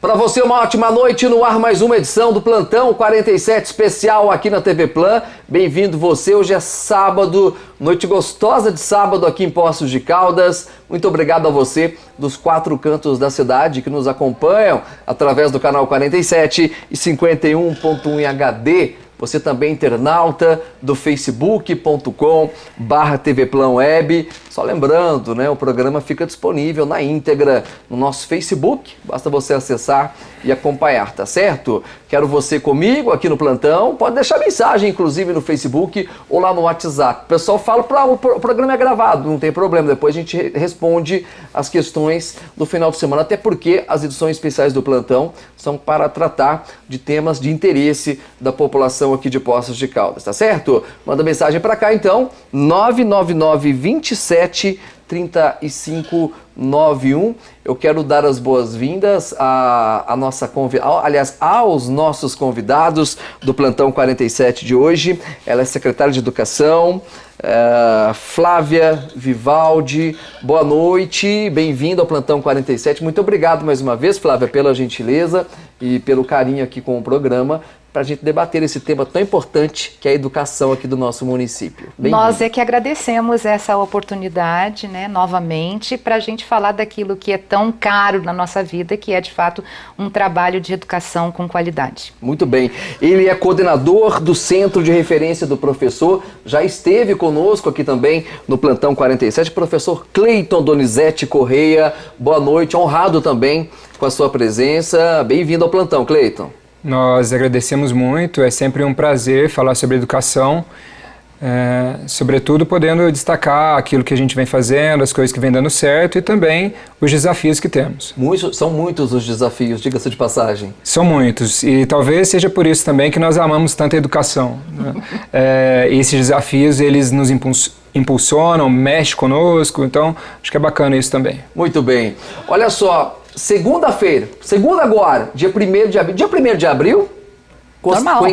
Para você, uma ótima noite. No ar, mais uma edição do Plantão 47 especial aqui na TV Plan. Bem-vindo você. Hoje é sábado, noite gostosa de sábado aqui em Poços de Caldas. Muito obrigado a você dos 4 cantos da cidade que nos acompanham através do canal 47 e 51.1 em HD. Você também internauta do facebook.com/tvplanweb. Só lembrando, né, o programa fica disponível na íntegra no nosso Facebook. Basta você acessar e acompanhar, tá certo? Quero você comigo aqui no plantão. Pode deixar mensagem, inclusive, no Facebook ou lá no WhatsApp. O pessoal fala, o programa é gravado, não tem problema. Depois a gente responde as questões do final de semana, até porque as edições especiais do plantão são para tratar de temas de interesse da população aqui de Poços de Caldas, tá certo? Manda mensagem para cá, então, 999-27-3591. Eu quero dar as boas-vindas aos nossos convidados do Plantão 47 de hoje. Ela é secretária de Educação, Flávia Vivaldi. Boa noite, bem-vinda ao Plantão 47. Muito obrigado mais uma vez, Flávia, pela gentileza e pelo carinho aqui com o programa, para a gente debater esse tema tão importante que é a educação aqui do nosso município. Nós é que agradecemos essa oportunidade, né, novamente, para a gente falar daquilo que é tão caro na nossa vida, que é de fato um trabalho de educação com qualidade. Muito bem. Ele é coordenador do Centro de Referência do Professor, já esteve conosco aqui também no Plantão 47, professor Cleiton Donizete Correia. Boa noite, honrado também com a sua presença. Bem-vindo ao Plantão, Cleiton. Nós agradecemos muito, é sempre um prazer falar sobre educação, sobretudo podendo destacar aquilo que a gente vem fazendo, as coisas que vem dando certo e também os desafios que temos. São muitos os desafios, diga-se de passagem. São muitos e talvez seja por isso também que nós amamos tanto a educação, né? Esses desafios, eles nos impulsionam, mexem conosco, então acho que é bacana isso também. Muito bem. Olha só, segunda-feira, agora, dia 1º de abril. Dia 1º de abril?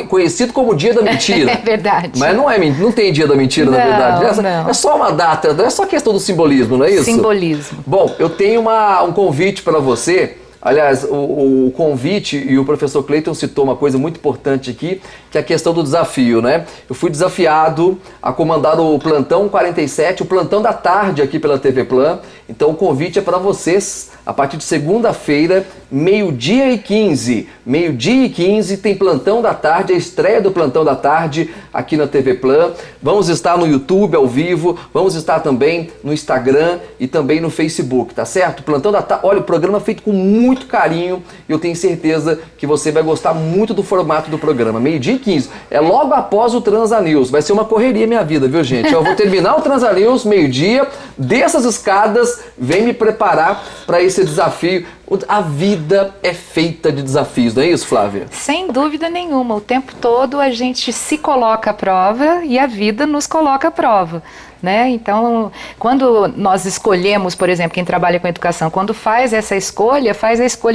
Conhecido como Dia da Mentira. É verdade. Mas não tem Dia da Mentira, na verdade. É só uma data, é só questão do simbolismo, não é isso? Simbolismo. Bom, eu tenho um convite para você. Aliás, o convite, e o professor Cleiton citou uma coisa muito importante aqui, que é a questão do desafio, né? Eu fui desafiado a comandar o Plantão 47, o Plantão da Tarde aqui pela TV Plan. Então o convite é para vocês, a partir de segunda-feira, meio-dia e 15. Meio-dia e 15 tem Plantão da Tarde, a estreia do Plantão da Tarde aqui na TV Plan. Vamos estar no YouTube ao vivo, vamos estar também no Instagram e também no Facebook, tá certo? Plantão da Tarde, olha, o programa é feito com muito carinho e eu tenho certeza que você vai gostar muito do formato do programa. Meio-dia e 15, é logo após o Transa News. Vai ser uma correria minha vida, viu, gente? Eu vou terminar o Transa News, meio-dia, dessas escadas, vem me preparar para esse desafio. A vida é feita de desafios, não é isso, Flávia? Sem dúvida nenhuma. O tempo todo a gente se coloca à prova e a vida nos coloca à prova, né? Então, quando nós escolhemos, por exemplo, quem trabalha com educação, quando faz a escolha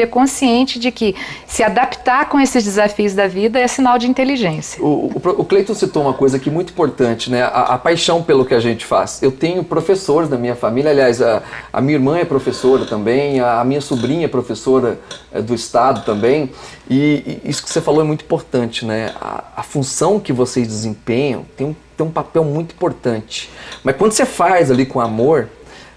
consciente de que se adaptar com esses desafios da vida é sinal de inteligência. O Cleiton citou uma coisa aqui muito importante, né? A paixão pelo que a gente faz. Eu tenho professores da minha família, aliás, a minha irmã é professora também, a minha sobrinha é professora do estado também, e isso que você falou é muito importante, né? A função que vocês desempenham tem um papel muito importante. Mas quando você faz ali com amor,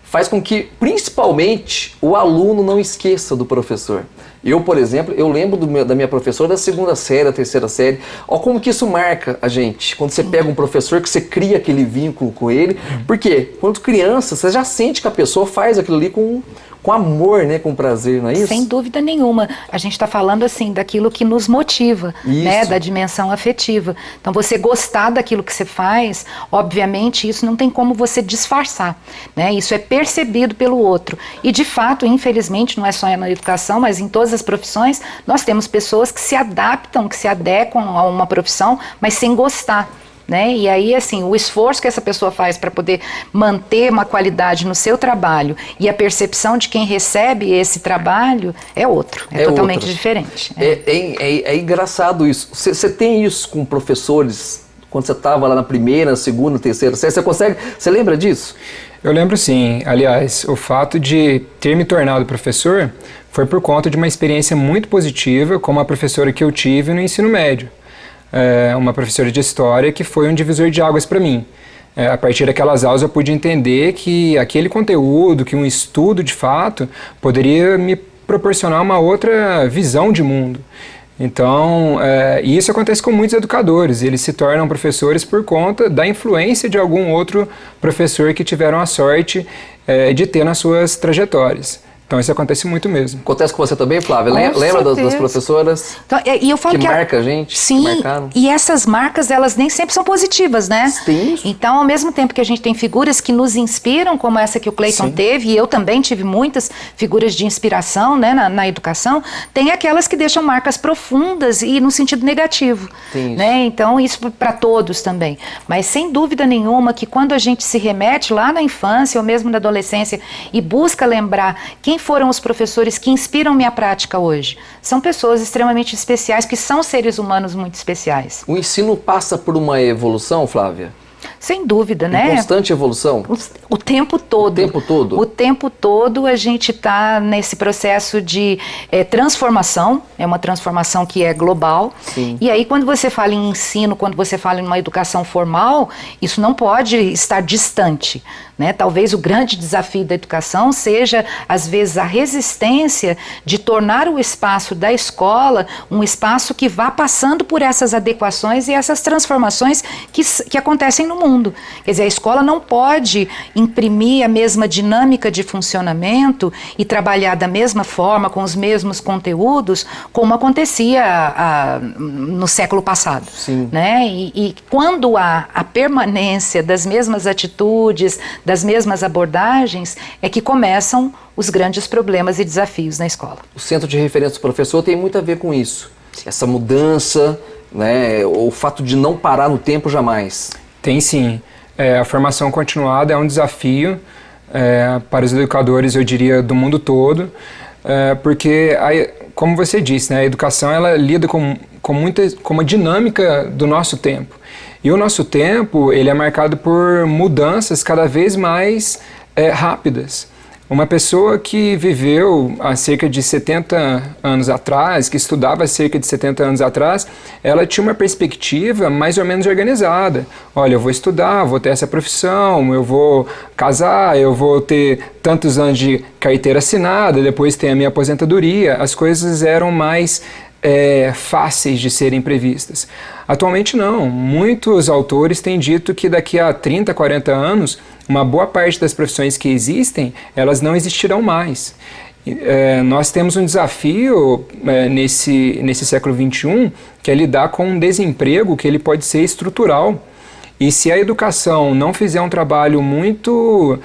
faz com que, principalmente, o aluno não esqueça do professor. Eu, por exemplo, eu lembro da minha professora da 2ª série, a 3ª série. Olha como que isso marca a gente. Quando você pega um professor, que você cria aquele vínculo com ele. Porque, quando criança, você já sente que a pessoa faz aquilo ali com amor, né, com prazer, não é isso? Sem dúvida nenhuma. A gente está falando assim daquilo que nos motiva, né, da dimensão afetiva. Então você gostar daquilo que você faz, obviamente isso não tem como você disfarçar, né? Isso é percebido pelo outro. E de fato, infelizmente, não é só na educação, mas em todas as profissões, nós temos pessoas que se adaptam, que se adequam a uma profissão, mas sem gostar. Né? E aí, assim, o esforço que essa pessoa faz para poder manter uma qualidade no seu trabalho e a percepção de quem recebe esse trabalho é outro, é totalmente diferente. É engraçado isso. Você tem isso com professores quando você estava lá na 1ª, 2ª, 3ª série? Você lembra disso? Eu lembro sim. Aliás, o fato de ter me tornado professor foi por conta de uma experiência muito positiva com uma professora que eu tive no ensino médio. Uma professora de história que foi um divisor de águas para mim. A partir daquelas aulas eu pude entender que aquele conteúdo, que um estudo de fato, poderia me proporcionar uma outra visão de mundo. Então, e isso acontece com muitos educadores, eles se tornam professores por conta da influência de algum outro professor que tiveram a sorte de ter nas suas trajetórias. Então isso acontece muito mesmo. Acontece com você também, Flávia? Com Lembra das certeza. professoras Então, e eu falo que marca a gente? Sim, que marcaram? e essas marcas, elas nem sempre são positivas, né? Tem isso. Então, ao mesmo tempo que a gente tem figuras que nos inspiram, como essa que o Cleiton teve, e eu também tive muitas figuras de inspiração, né, na educação, tem aquelas que deixam marcas profundas e no sentido negativo. Tem isso. Né? Então, isso para todos também. Mas, sem dúvida nenhuma, que quando a gente se remete lá na infância ou mesmo na adolescência e busca lembrar quem foram os professores que inspiram minha prática hoje, são pessoas extremamente especiais, que são seres humanos muito especiais. O ensino passa por uma evolução, Flávia? Sem dúvida, Em né? constante evolução? O tempo todo. O tempo todo? O tempo todo a gente está nesse processo de transformação, é uma transformação que é global. Sim. E aí quando você fala em ensino, quando você fala em uma educação formal, isso não pode estar distante. Né? Talvez o grande desafio da educação seja, às vezes, a resistência de tornar o espaço da escola um espaço que vá passando por essas adequações e essas transformações que acontecem no mundo. Quer dizer, a escola não pode imprimir a mesma dinâmica de funcionamento e trabalhar da mesma forma, com os mesmos conteúdos, como acontecia no século passado. Sim. Né? E quando há a permanência das mesmas atitudes, das mesmas abordagens, é que começam os grandes problemas e desafios na escola. O centro de referência do professor tem muito a ver com isso. Essa mudança, né, o fato de não parar no tempo jamais. Tem sim. A formação continuada é um desafio para os educadores, eu diria, do mundo todo, porque, como você disse, né, a educação ela lida com uma dinâmica do nosso tempo. E o nosso tempo ele é marcado por mudanças cada vez mais rápidas. Uma pessoa que viveu há cerca de 70 anos atrás, que estudava há cerca de 70 anos atrás, ela tinha uma perspectiva mais ou menos organizada. Olha, eu vou estudar, vou ter essa profissão, eu vou casar, eu vou ter tantos anos de carteira assinada, depois tem a minha aposentadoria. As coisas eram mais fáceis de serem previstas. Atualmente não. Muitos autores têm dito que daqui a 30, 40 anos, uma boa parte das profissões que existem, elas não existirão mais. Nós temos um desafio nesse século XXI, que é lidar com um desemprego que ele pode ser estrutural. E se a educação não fizer um trabalho muito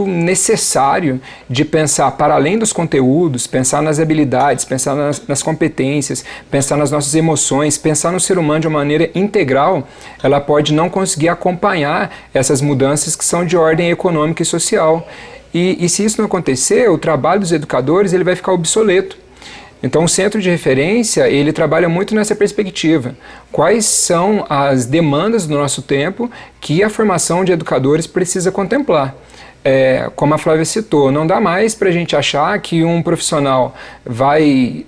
necessário de pensar para além dos conteúdos, pensar nas habilidades, pensar nas competências, pensar nas nossas emoções, pensar no ser humano de uma maneira integral, ela pode não conseguir acompanhar essas mudanças que são de ordem econômica e social. E se isso não acontecer, o trabalho dos educadores ele vai ficar obsoleto. Então o centro de referência, ele trabalha muito nessa perspectiva. Quais são as demandas do nosso tempo que a formação de educadores precisa contemplar? Como a Flávia citou, não dá mais para a gente achar que um profissional vai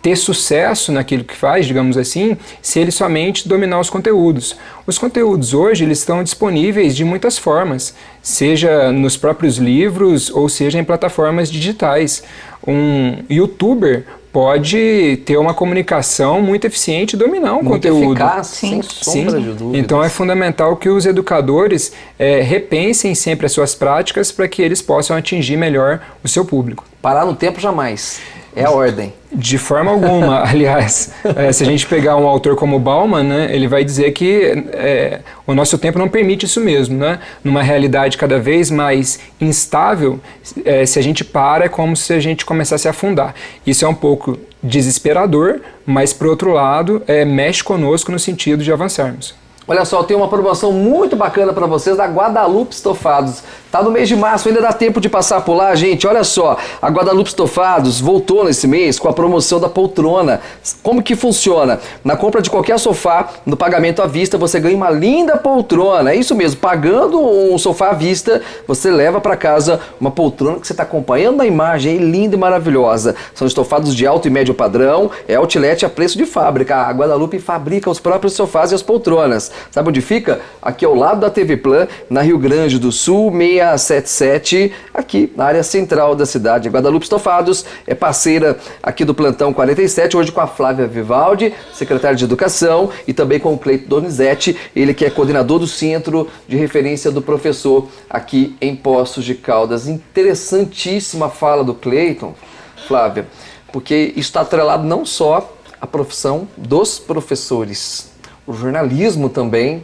ter sucesso naquilo que faz, digamos assim, se ele somente dominar os conteúdos. Os conteúdos hoje eles estão disponíveis de muitas formas, seja nos próprios livros ou seja em plataformas digitais. Um youtuber pode ter uma comunicação muito eficiente e dominar um muito conteúdo. Eficaz, sem sombra de dúvidas. Então é fundamental que os educadores repensem sempre as suas práticas para que eles possam atingir melhor o seu público. Parar no tempo jamais. É a ordem. De forma alguma. Aliás, se a gente pegar um autor como Bauman, né, ele vai dizer que o nosso tempo não permite isso mesmo. Né? Numa realidade cada vez mais instável, se a gente para, é como se a gente começasse a afundar. Isso é um pouco desesperador, mas, por outro lado, mexe conosco no sentido de avançarmos. Olha só, tem uma promoção muito bacana para vocês da Guadalupe Estofados. Tá no mês de março, ainda dá tempo de passar por lá, gente. Olha só, a Guadalupe Estofados voltou nesse mês com a promoção da poltrona. Como que funciona? Na compra de qualquer sofá, no pagamento à vista, você ganha uma linda poltrona. É isso mesmo, pagando um sofá à vista, você leva para casa uma poltrona que você está acompanhando na imagem, aí, linda e maravilhosa. São estofados de alto e médio padrão, é outlet a preço de fábrica. A Guadalupe fabrica os próprios sofás e as poltronas. Sabe onde fica? Aqui ao lado da TV Plan, na Rio Grande do Sul, 677, aqui na área central da cidade. A Guadalupe Estofados é parceira aqui do Plantão 47, hoje com a Flávia Vivaldi, secretária de Educação, e também com o Cleiton Donizete, ele que é coordenador do Centro de Referência do Professor aqui em Poços de Caldas. Interessantíssima a fala do Cleiton, Flávia, porque isso está atrelado não só à profissão dos professores, o jornalismo também,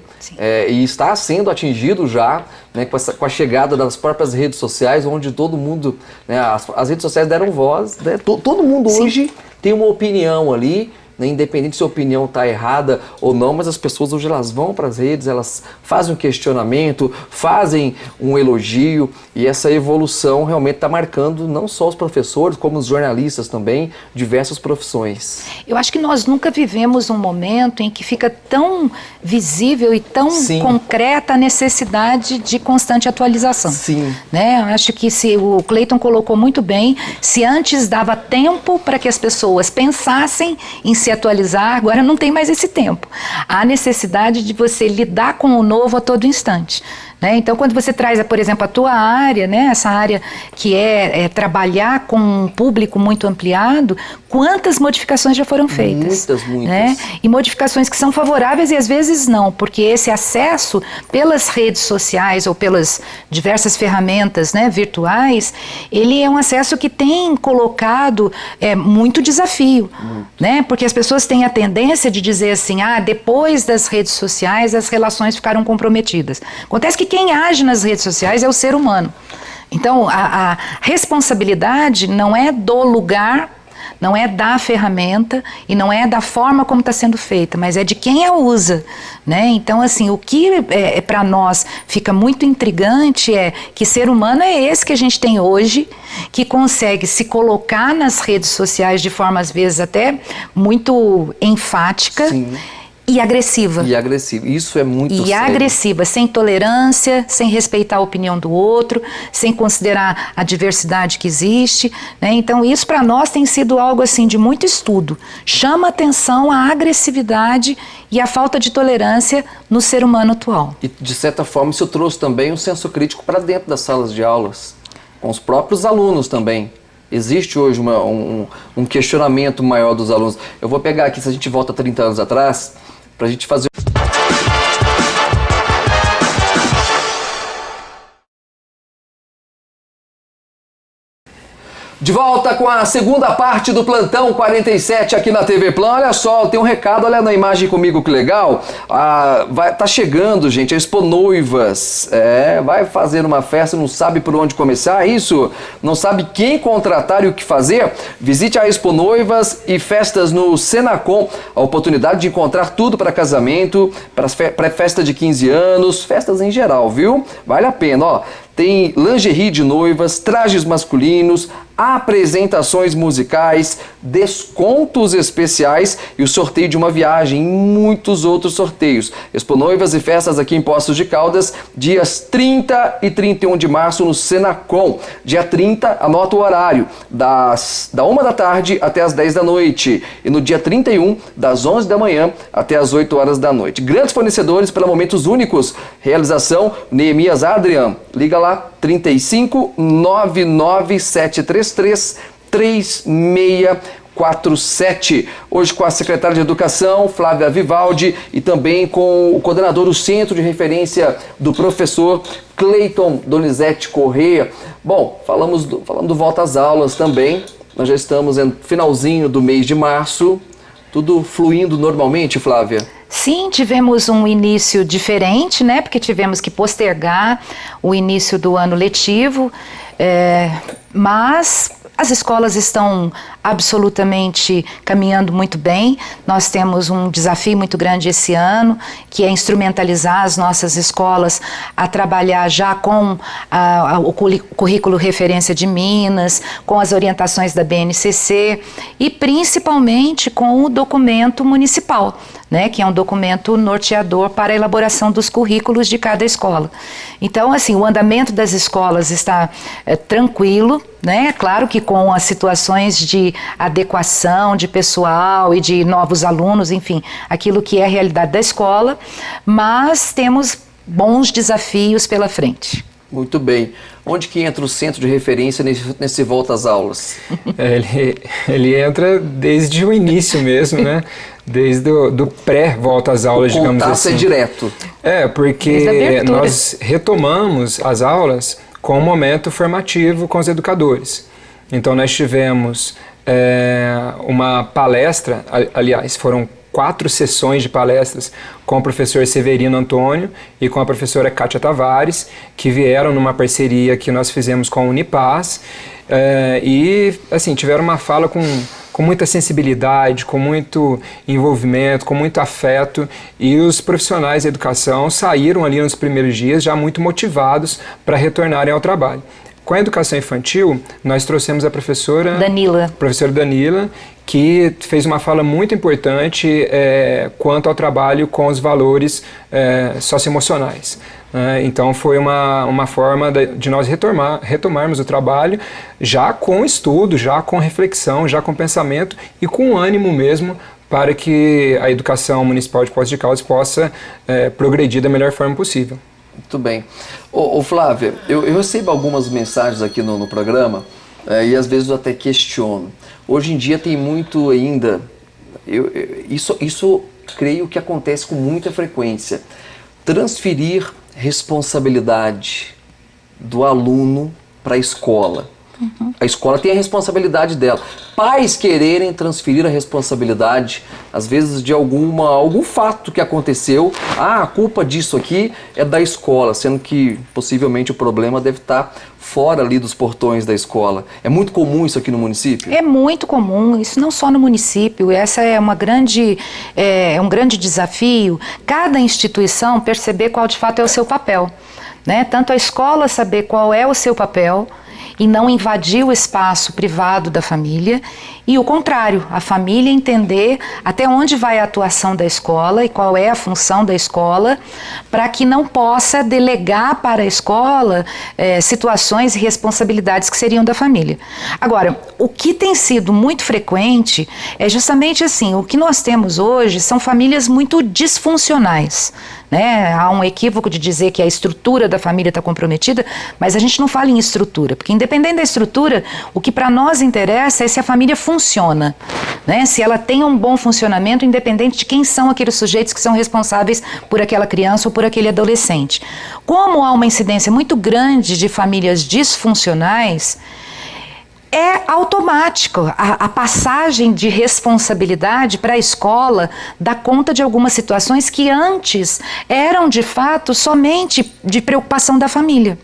e está sendo atingido já, né, com a chegada das próprias redes sociais, onde todo mundo, né, as redes sociais deram voz, né, todo mundo hoje tem uma opinião ali, né, independente se a opinião está errada ou não, mas as pessoas hoje elas vão para as redes, elas fazem um questionamento, fazem um elogio, e essa evolução realmente está marcando não só os professores, como os jornalistas também, diversas profissões. Eu acho que nós nunca vivemos um momento em que fica tão visível e tão concreta a necessidade de constante atualização. Sim. Né? Eu acho que o Cleiton colocou muito bem, se antes dava tempo para que as pessoas pensassem em se atualizar, agora não tem mais esse tempo. Há necessidade de você lidar com o novo a todo instante. Né? Então, quando você traz, por exemplo, a tua área, né, essa área que é trabalhar com um público muito ampliado, quantas modificações já foram feitas? Muitas. Né? E modificações que são favoráveis e às vezes não, porque esse acesso pelas redes sociais ou pelas diversas ferramentas, né, virtuais, ele é um acesso que tem colocado muito desafio, né? Porque as pessoas têm a tendência de dizer assim, depois das redes sociais as relações ficaram comprometidas. Acontece que quem age nas redes sociais é o ser humano. Então, a responsabilidade não é do lugar, não é da ferramenta e não é da forma como está sendo feita, mas é de quem a usa, né? Então, assim, o que para nós fica muito intrigante é que ser humano é esse que a gente tem hoje, que consegue se colocar nas redes sociais de forma, às vezes, até muito enfática. Sim. E agressiva. E agressiva. Isso é muito sério. E agressiva, sem tolerância, sem respeitar a opinião do outro, sem considerar a diversidade que existe, né? Então isso para nós tem sido algo assim de muito estudo. Chama atenção a agressividade e a falta de tolerância no ser humano atual. E de certa forma isso trouxe também um senso crítico para dentro das salas de aulas, com os próprios alunos também. Existe hoje um questionamento maior dos alunos. Eu vou pegar aqui, se a gente volta 30 anos atrás, para a gente fazer... De volta com a segunda parte do Plantão 47 aqui na TV Plan. Olha só, tem um recado, olha na imagem comigo que legal. Tá chegando, gente, a Expo Noivas. Vai fazer uma festa, não sabe por onde começar, isso? Não sabe quem contratar e o que fazer? Visite a Expo Noivas e festas no Senacom. A oportunidade de encontrar tudo para casamento, para festa de 15 anos, festas em geral, viu? Vale a pena, ó. Tem lingerie de noivas, trajes masculinos, apresentações musicais, descontos especiais e o sorteio de uma viagem e muitos outros sorteios. Expo Noivas e festas aqui em Poços de Caldas, dias 30 e 31 de março no Senacom. Dia 30, anota o horário, da 1 da tarde até as 10 da noite. E no dia 31, das 11 da manhã até as 8 horas da noite. Grandes fornecedores para momentos únicos. Realização Neemias Adrian. Liga lá, 35 99 733 3647. Hoje com a secretária de Educação, Flávia Vivaldi, e também com o coordenador do Centro de Referência do Professor, Cleiton Donizete Corrêa. Bom, falando do volta às aulas também, nós já estamos no finalzinho do mês de março, tudo fluindo normalmente, Flávia? Sim, tivemos um início diferente, né? Porque tivemos que postergar o início do ano letivo, mas As escolas estão absolutamente caminhando muito bem. Nós temos um desafio muito grande esse ano, que é instrumentalizar as nossas escolas a trabalhar já com o currículo referência de Minas, com as orientações da BNCC e principalmente com o documento municipal, né, que é um documento norteador para a elaboração dos currículos de cada escola. Então, assim, o andamento das escolas está tranquilo, né? Claro que com as situações de adequação de pessoal e de novos alunos, enfim, aquilo que é a realidade da escola, mas temos bons desafios pela frente. Muito bem. Onde que entra o centro de referência nesse volta às aulas? Ele entra desde o início mesmo, né? Desde do pré-volta às aulas, digamos assim. O contato é direto. Porque nós retomamos as aulas com um momento formativo com os educadores. Então nós tivemos uma palestra, aliás, foram 4 sessões de palestras com o professor Severino Antônio e com a professora Kátia Tavares, que vieram numa parceria que nós fizemos com a Unipaz, e assim, tiveram uma fala com muita sensibilidade, com muito envolvimento, com muito afeto, e os profissionais da educação saíram ali nos primeiros dias já muito motivados para retornarem ao trabalho. Com a educação infantil, nós trouxemos a professora Danila, que fez uma fala muito importante quanto ao trabalho com os valores socioemocionais. Então foi uma forma de nós retomarmos o trabalho já com estudo, já com reflexão, já com pensamento e com ânimo mesmo para que a educação municipal de Poços de Caldas possa progredir da melhor forma possível. Muito bem. Ô Flávia, eu recebo algumas mensagens aqui no programa e às vezes eu até questiono. Hoje em dia tem muito ainda, isso creio que acontece com muita frequência, transferir responsabilidade do aluno para a escola. Uhum. A escola tem a responsabilidade dela. Pais quererem transferir a responsabilidade, às vezes, de algum fato que aconteceu. A culpa disso aqui é da escola, sendo que possivelmente o problema deve estar fora ali dos portões da escola. É muito comum isso aqui no município? É muito comum, isso não só no município. Essa é um grande desafio. Cada instituição perceber qual de fato é o seu papel, né? Tanto a escola saber qual é o seu papel e não invadir o espaço privado da família, e o contrário, a família entender até onde vai a atuação da escola e qual é a função da escola, para que não possa delegar para a escola situações e responsabilidades que seriam da família. Agora, o que tem sido muito frequente é justamente assim, o que nós temos hoje são famílias muito disfuncionais, né? Há um equívoco de dizer que a estrutura da família está comprometida, mas a gente não fala em estrutura, porque independente da estrutura, o que para nós interessa é se a família funciona, né? Se ela tem um bom funcionamento, independente de quem são aqueles sujeitos que são responsáveis por aquela criança ou por aquele adolescente. Como há uma incidência muito grande de famílias disfuncionais, é automático a passagem de responsabilidade para a escola dá conta de algumas situações que antes eram de fato somente de preocupação da família.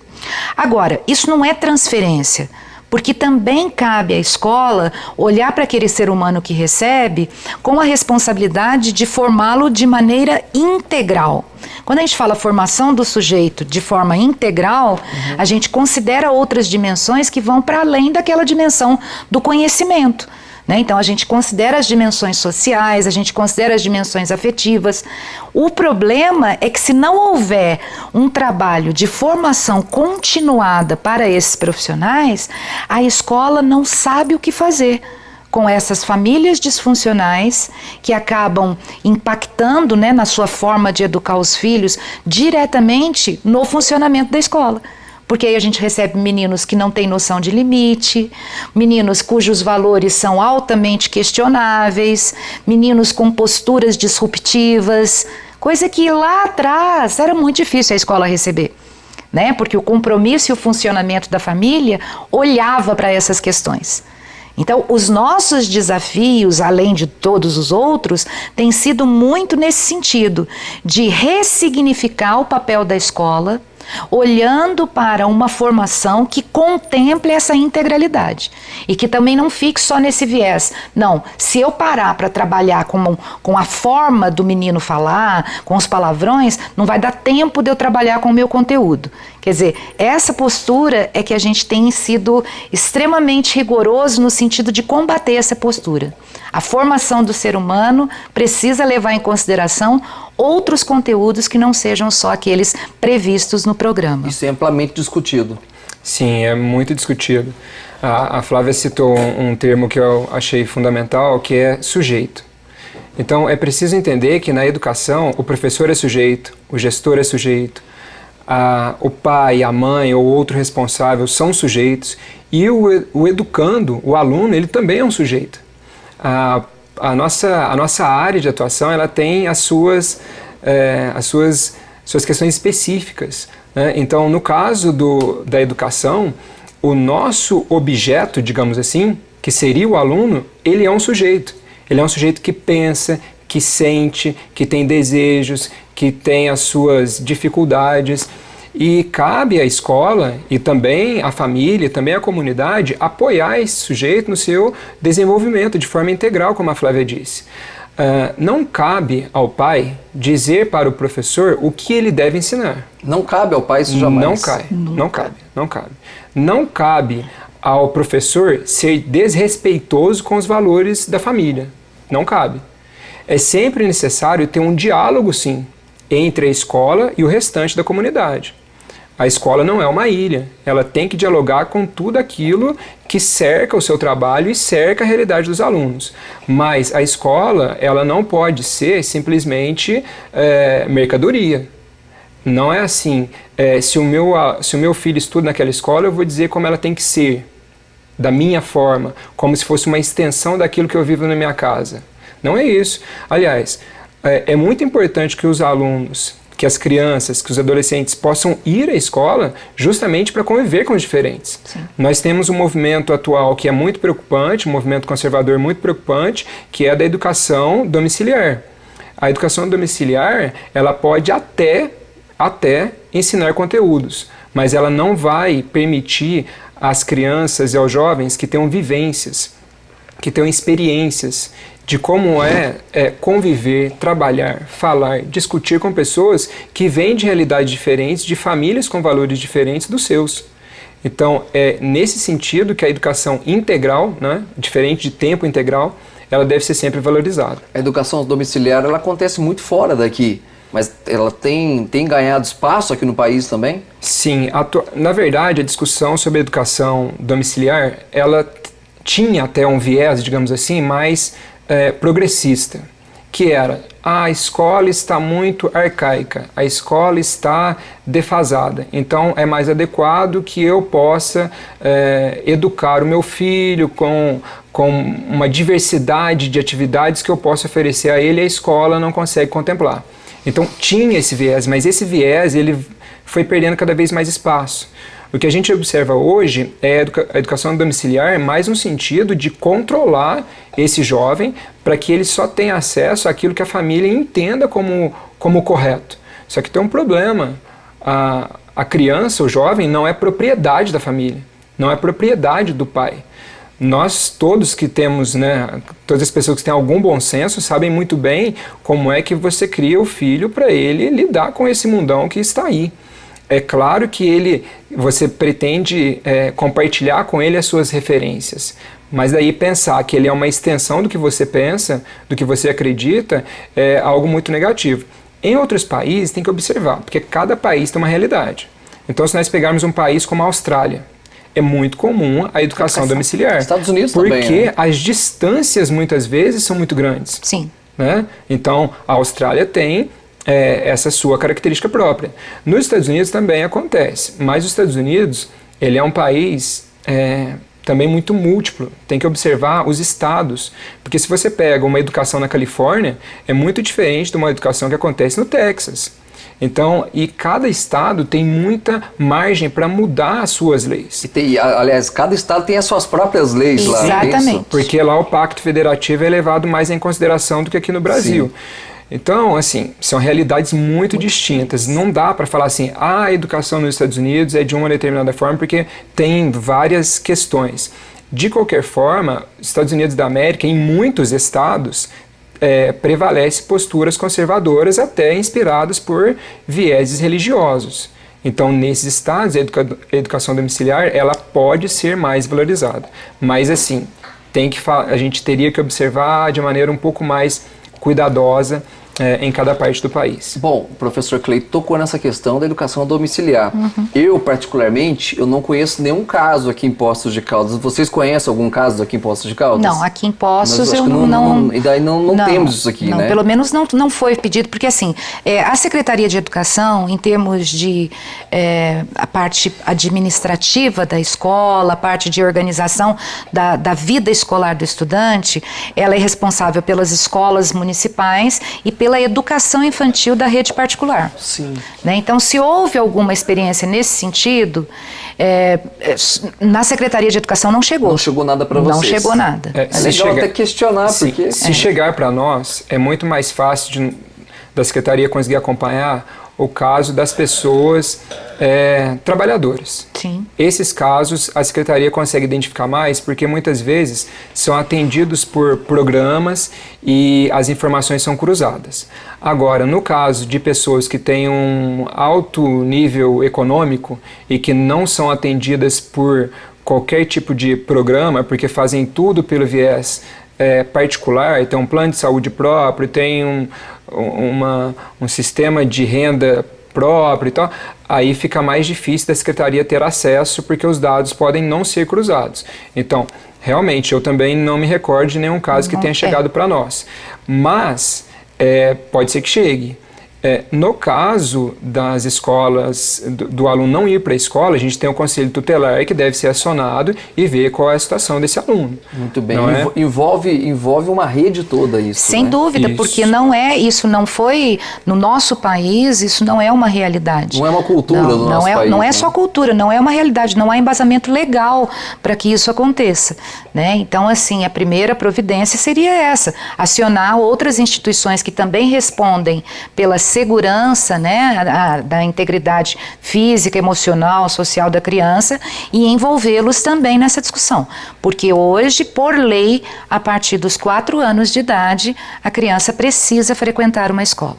Agora, isso não é transferência, porque também cabe à escola olhar para aquele ser humano que recebe com a responsabilidade de formá-lo de maneira integral. Quando a gente fala formação do sujeito de forma integral, a gente considera outras dimensões que vão para além daquela dimensão do conhecimento, né? Então a gente considera as dimensões sociais, a gente considera as dimensões afetivas. O problema é que se não houver um trabalho de formação continuada para esses profissionais, a escola não sabe o que fazer com essas famílias disfuncionais que acabam impactando, né, na sua forma de educar os filhos diretamente no funcionamento da escola. Porque aí a gente recebe meninos que não têm noção de limite, meninos cujos valores são altamente questionáveis, meninos com posturas disruptivas, coisa que lá atrás era muito difícil a escola receber, né? Porque o compromisso e o funcionamento da família olhava para essas questões. Então, os nossos desafios, além de todos os outros, têm sido muito nesse sentido, de ressignificar o papel da escola olhando para uma formação que contemple essa integralidade e que também não fique só nesse viés. Não, se eu parar para trabalhar com a forma do menino falar, com os palavrões, não vai dar tempo de eu trabalhar com o meu conteúdo. Quer dizer, essa postura é que a gente tem sido extremamente rigoroso no sentido de combater essa postura. A formação do ser humano precisa levar em consideração outros conteúdos que não sejam só aqueles previstos no programa. Isso é amplamente discutido. Sim, é muito discutido. A Flávia citou um termo que eu achei fundamental, que é sujeito. Então, é preciso entender que na educação o professor é sujeito, o gestor é sujeito, o pai, a mãe ou outro responsável são sujeitos e o educando, o aluno, ele também é um sujeito. A nossa área de atuação, ela tem as suas questões específicas, né? Então, no caso da educação, o nosso objeto, digamos assim, que seria o aluno, ele é um sujeito. Ele é um sujeito que pensa, que sente, que tem desejos, que tem as suas dificuldades. E cabe à escola e também à família, também à comunidade, apoiar esse sujeito no seu desenvolvimento de forma integral, como a Flávia disse. Não cabe ao pai dizer para o professor o que ele deve ensinar. Não cabe ao pai isso jamais. Não cabe. Não cabe ao professor ser desrespeitoso com os valores da família. Não cabe. É sempre necessário ter um diálogo, sim, entre a escola e o restante da comunidade. A escola não é uma ilha, ela tem que dialogar com tudo aquilo que cerca o seu trabalho e cerca a realidade dos alunos. Mas a escola, ela não pode ser simplesmente mercadoria. Não é assim, se o meu filho estuda naquela escola, eu vou dizer como ela tem que ser, da minha forma, como se fosse uma extensão daquilo que eu vivo na minha casa. Não é isso. Aliás, é muito importante que os alunos, que as crianças, que os adolescentes possam ir à escola justamente para conviver com os diferentes. Sim. Nós temos um movimento atual que é muito preocupante, um movimento conservador muito preocupante, que é a da educação domiciliar. A educação domiciliar, ela pode até ensinar conteúdos, mas ela não vai permitir às crianças e aos jovens que tenham vivências, que tenham experiências de como é conviver, trabalhar, falar, discutir com pessoas que vêm de realidades diferentes, de famílias com valores diferentes dos seus. Então, é nesse sentido que a educação integral, né, diferente de tempo integral, ela deve ser sempre valorizada. A educação domiciliar, ela acontece muito fora daqui, mas ela tem ganhado espaço aqui no país também? Sim, na verdade, a discussão sobre a educação domiciliar, ela tinha até um viés, digamos assim, mais progressista, que era: a escola está muito arcaica, a escola está defasada, então é mais adequado que eu possa educar o meu filho com uma diversidade de atividades que eu possa oferecer a ele e a escola não consegue contemplar. Então tinha esse viés, mas esse viés ele foi perdendo cada vez mais espaço. O que a gente observa hoje é a educação domiciliar mais no sentido de controlar esse jovem para que ele só tenha acesso àquilo que a família entenda como correto. Só que tem um problema. A criança, o jovem, não é propriedade da família, não é propriedade do pai. Nós todos que temos, né, todas as pessoas que têm algum bom senso sabem muito bem como é que você cria o filho para ele lidar com esse mundão que está aí. É claro que você pretende compartilhar com ele as suas referências, mas daí pensar que ele é uma extensão do que você pensa, do que você acredita, é algo muito negativo. Em outros países tem que observar, porque cada país tem uma realidade. Então, se nós pegarmos um país como a Austrália, é muito comum a educação domiciliar. Estados Unidos porque também, né? As distâncias muitas vezes são muito grandes. Sim. Né? Então, a Austrália tem essa sua característica própria. Nos Estados Unidos também acontece, mas os Estados Unidos, ele é um país também muito múltiplo, tem que observar os estados, porque se você pega uma educação na Califórnia, é muito diferente de uma educação que acontece no Texas. Então, e cada estado tem muita margem para mudar as suas leis. Aliás, cada estado tem as suas próprias leis lá. Exatamente. Porque lá o Pacto Federativo é levado mais em consideração do que aqui no Brasil. Sim. Então, assim, são realidades muito distintas. Não dá para falar assim, a educação nos Estados Unidos é de uma determinada forma, porque tem várias questões. De qualquer forma, os Estados Unidos da América, em muitos estados, prevalece posturas conservadoras, até inspiradas por vieses religiosos. Então, nesses estados, a educação domiciliar ela pode ser mais valorizada. Mas, assim, a gente teria que observar de maneira um pouco mais cuidadosa em cada parte do país. Bom, o professor Cleiton tocou nessa questão da educação domiciliar. Eu, particularmente, eu não conheço nenhum caso aqui em Poços de Caldas. Vocês conhecem algum caso aqui em Poços de Caldas? Não, aqui em Poços eu E daí não temos isso aqui, né? Pelo menos não foi pedido, porque assim, a Secretaria de Educação, em termos de a parte administrativa da escola, a parte de organização da vida escolar do estudante, ela é responsável pelas escolas municipais e pela educação infantil da rede particular. Sim. Né? Então, se houve alguma experiência nesse sentido, na Secretaria de Educação não chegou. Não chegou nada para vocês. Não chegou nada. É legal até questionar, porque... Se chegar para nós, é muito mais fácil da Secretaria conseguir acompanhar o caso das pessoas trabalhadoras. Sim. Esses casos a Secretaria consegue identificar mais porque muitas vezes são atendidos por programas e as informações são cruzadas. Agora, no caso de pessoas que têm um alto nível econômico e que não são atendidas por qualquer tipo de programa, porque fazem tudo pelo viés particular, tem um plano de saúde próprio, tem um sistema de renda próprio e tal, aí fica mais difícil da Secretaria ter acesso, porque os dados podem não ser cruzados. Então, realmente, eu também não me recordo de nenhum caso que tenha chegado para nós. Mas, pode ser que chegue. No caso das escolas, do aluno não ir para a escola, a gente tem o conselho tutelar que deve ser acionado e ver qual é a situação desse aluno. Muito bem. Envolve uma rede toda isso. Sem dúvida, Isso. porque isso não foi, no nosso país, isso não é uma realidade. Não é uma cultura do nosso país. Não é né? só cultura, não é uma realidade, não há embasamento legal para que isso aconteça. Né? Então, assim, a primeira providência seria essa, acionar outras instituições que também respondem pela segurança, né, da integridade física, emocional, social da criança e envolvê-los também nessa discussão. Porque hoje, por lei, a partir dos 4 anos de idade, a criança precisa frequentar uma escola.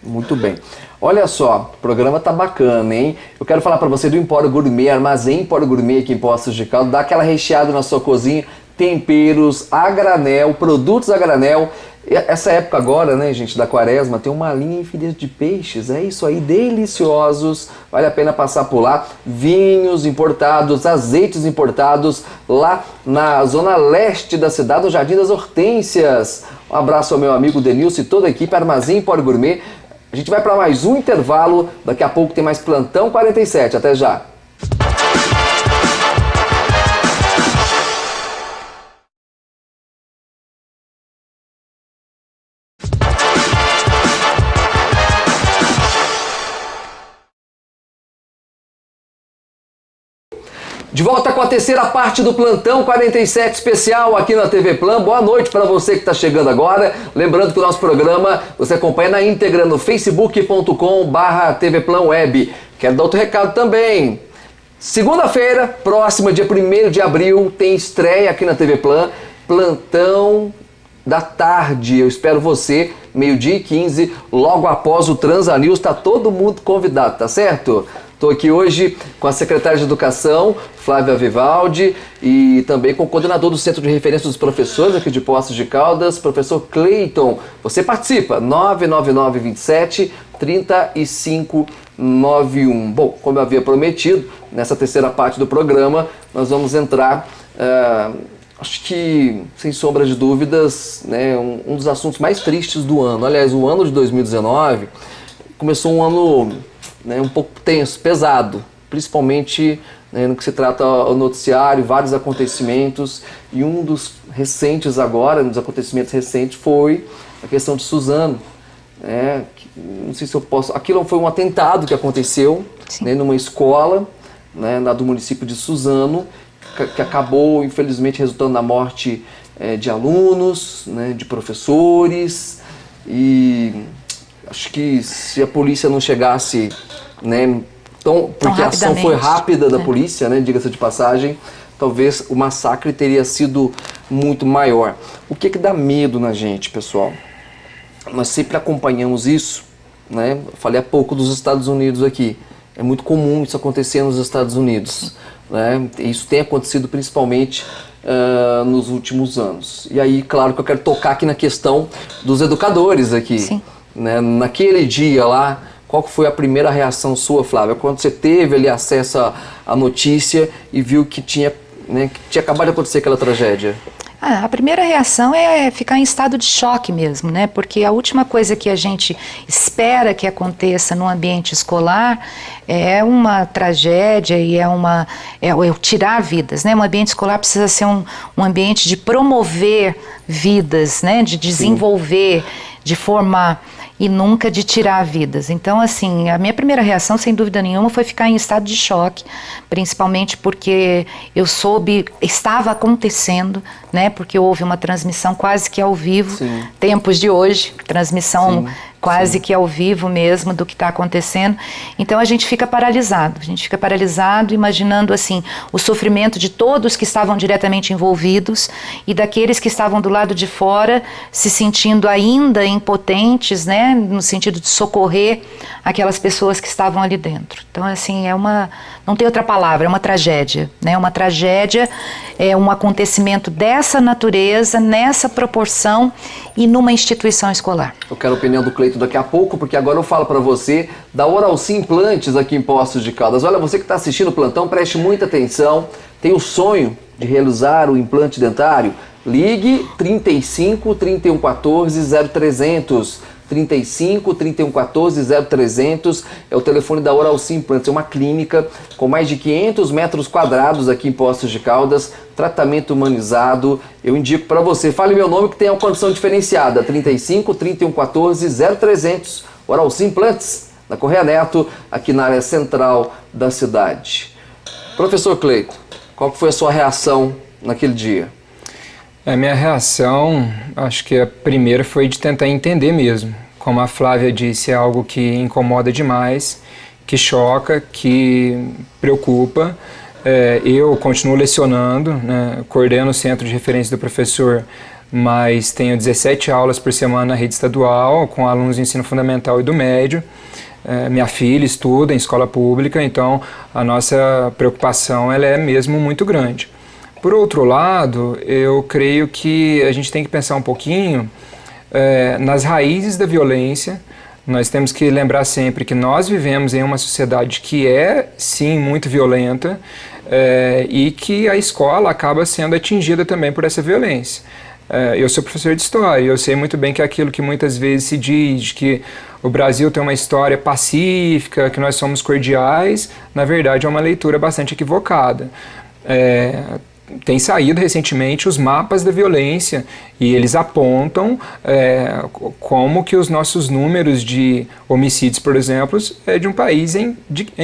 Muito bem. Olha só, o programa tá bacana, hein? Eu quero falar para você do Empório Gourmet, Armazém Empório Gourmet aqui em Poços de Caldas. Dá aquela recheada na sua cozinha, temperos a granel, produtos a granel. Essa época agora, né, gente, da quaresma, tem uma linha infinita de peixes, é isso aí, deliciosos, vale a pena passar por lá. Vinhos importados, azeites importados, lá na zona leste da cidade, no Jardim das Hortênsias. Um abraço ao meu amigo Denilson e toda a equipe, Armazém Empório Gourmet. A gente vai para mais um intervalo, daqui a pouco tem mais Plantão 47, até já. De volta com a terceira parte do Plantão 47 especial aqui na TV Plan. Boa noite para você que está chegando agora. Lembrando que o nosso programa você acompanha na íntegra no facebook.com/TV Plan Web. Quero dar outro recado também. Segunda-feira, próxima, dia 1º de abril, tem estreia aqui na TV Plan, Plantão da tarde. Eu espero você, 12h15, logo após o Transanews. Está todo mundo convidado, tá certo? Estou aqui hoje com a secretária de Educação, Flávia Vivaldi, e também com o coordenador do Centro de Referência dos Professores aqui de Poços de Caldas, professor Cleiton. Você participa, 99927-3591. Bom, como eu havia prometido, nessa terceira parte do programa, nós vamos entrar, acho que, sem sombra de dúvidas, né, um dos assuntos mais tristes do ano. Aliás, o ano de 2019 começou um ano, né, um pouco tenso, pesado, principalmente, né, no que se trata ao noticiário, vários acontecimentos, e um dos recentes agora, um dos acontecimentos recentes, foi a questão de Suzano. Né, não sei se eu posso... Aquilo foi um atentado que aconteceu, né, numa escola, né, lá do município de Suzano, que acabou, infelizmente, resultando na morte de alunos, né, de professores, e acho que se a polícia não chegasse, né, porque a ação foi rápida da polícia, né, diga-se de passagem, talvez o massacre teria sido muito maior. O que dá medo na gente, pessoal? Nós sempre acompanhamos isso, né? Eu falei há pouco dos Estados Unidos aqui. É muito comum isso acontecer nos Estados Unidos, né? Isso tem acontecido principalmente nos últimos anos. E aí, claro que eu quero tocar aqui na questão dos educadores aqui. Sim. Né? Naquele dia lá, qual foi a primeira reação sua, Flávia? Quando você teve ali acesso à notícia e viu que tinha acabado de acontecer aquela tragédia? A primeira reação é ficar em estado de choque mesmo, né? Porque a última coisa que a gente espera que aconteça no ambiente escolar é uma tragédia e é tirar vidas, né? Um ambiente escolar precisa ser um ambiente de promover vidas, né? De desenvolver, de formar, e nunca de tirar vidas. Então, assim, a minha primeira reação, sem dúvida nenhuma, foi ficar em estado de choque, principalmente porque eu soube, estava acontecendo, né, porque houve uma transmissão quase que ao vivo, sim, tempos de hoje, transmissão quase que ao vivo mesmo do que está acontecendo. Então a gente fica paralisado, imaginando assim o sofrimento de todos que estavam diretamente envolvidos e daqueles que estavam do lado de fora se sentindo ainda impotentes, né, no sentido de socorrer aquelas pessoas que estavam ali dentro. Então assim, não tem outra palavra, é uma tragédia, né, uma tragédia, é um acontecimento dessa natureza, nessa proporção e numa instituição escolar. Eu quero a opinião do Cleito daqui a pouco, porque agora eu falo para você da Oralci Implantes aqui em Poços de Caldas. Olha, você que está assistindo o plantão, preste muita atenção. Tem o sonho de realizar o implante dentário? Ligue 35 3114 0300. 35 3114 0300 é o telefone da Oralci Implantes. É uma clínica com mais de 500 metros quadrados aqui em Poços de Caldas, tratamento humanizado. Eu indico para você, fale meu nome que tem uma condição diferenciada, 35 3114 0300. Oralci Implantes, na Correia Neto, aqui na área central da cidade. Professor Cleito, qual foi a sua reação naquele dia? A minha reação, acho que a primeira foi de tentar entender mesmo. Como a Flávia disse, é algo que incomoda demais, que choca, que preocupa. Eu continuo lecionando, né, coordeno o centro de referência do professor, mas tenho 17 aulas por semana na rede estadual, com alunos do ensino fundamental e do médio. Minha filha estuda em escola pública, então a nossa preocupação ela é mesmo muito grande. Por outro lado, eu creio que a gente tem que pensar um pouquinho nas raízes da violência. Nós temos que lembrar sempre que nós vivemos em uma sociedade que é, sim, muito violenta e que a escola acaba sendo atingida também por essa violência. Eu sou professor de história e eu sei muito bem que aquilo que muitas vezes se diz, que o Brasil tem uma história pacífica, que nós somos cordiais, na verdade é uma leitura bastante equivocada. Tem saído recentemente os mapas da violência e eles apontam como que os nossos números de homicídios, por exemplo, é de um país em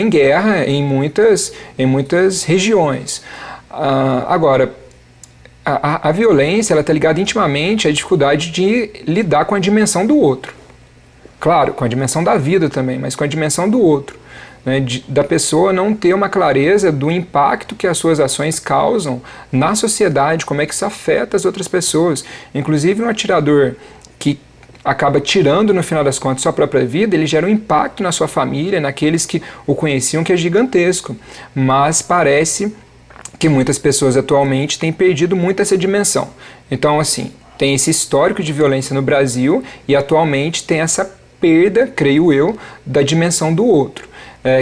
guerra em muitas regiões. Agora, a violência está ligada intimamente à dificuldade de lidar com a dimensão do outro. Claro, com a dimensão da vida também, mas com a dimensão do outro. Né, da pessoa não ter uma clareza do impacto que as suas ações causam na sociedade, como é que isso afeta as outras pessoas. Inclusive um atirador que acaba tirando no final das contas sua própria vida, ele gera um impacto na sua família, naqueles que o conheciam, que é gigantesco. Mas parece que muitas pessoas atualmente têm perdido muito essa dimensão. Então, assim, tem esse histórico de violência no Brasil e atualmente tem essa perda, creio eu, da dimensão do outro.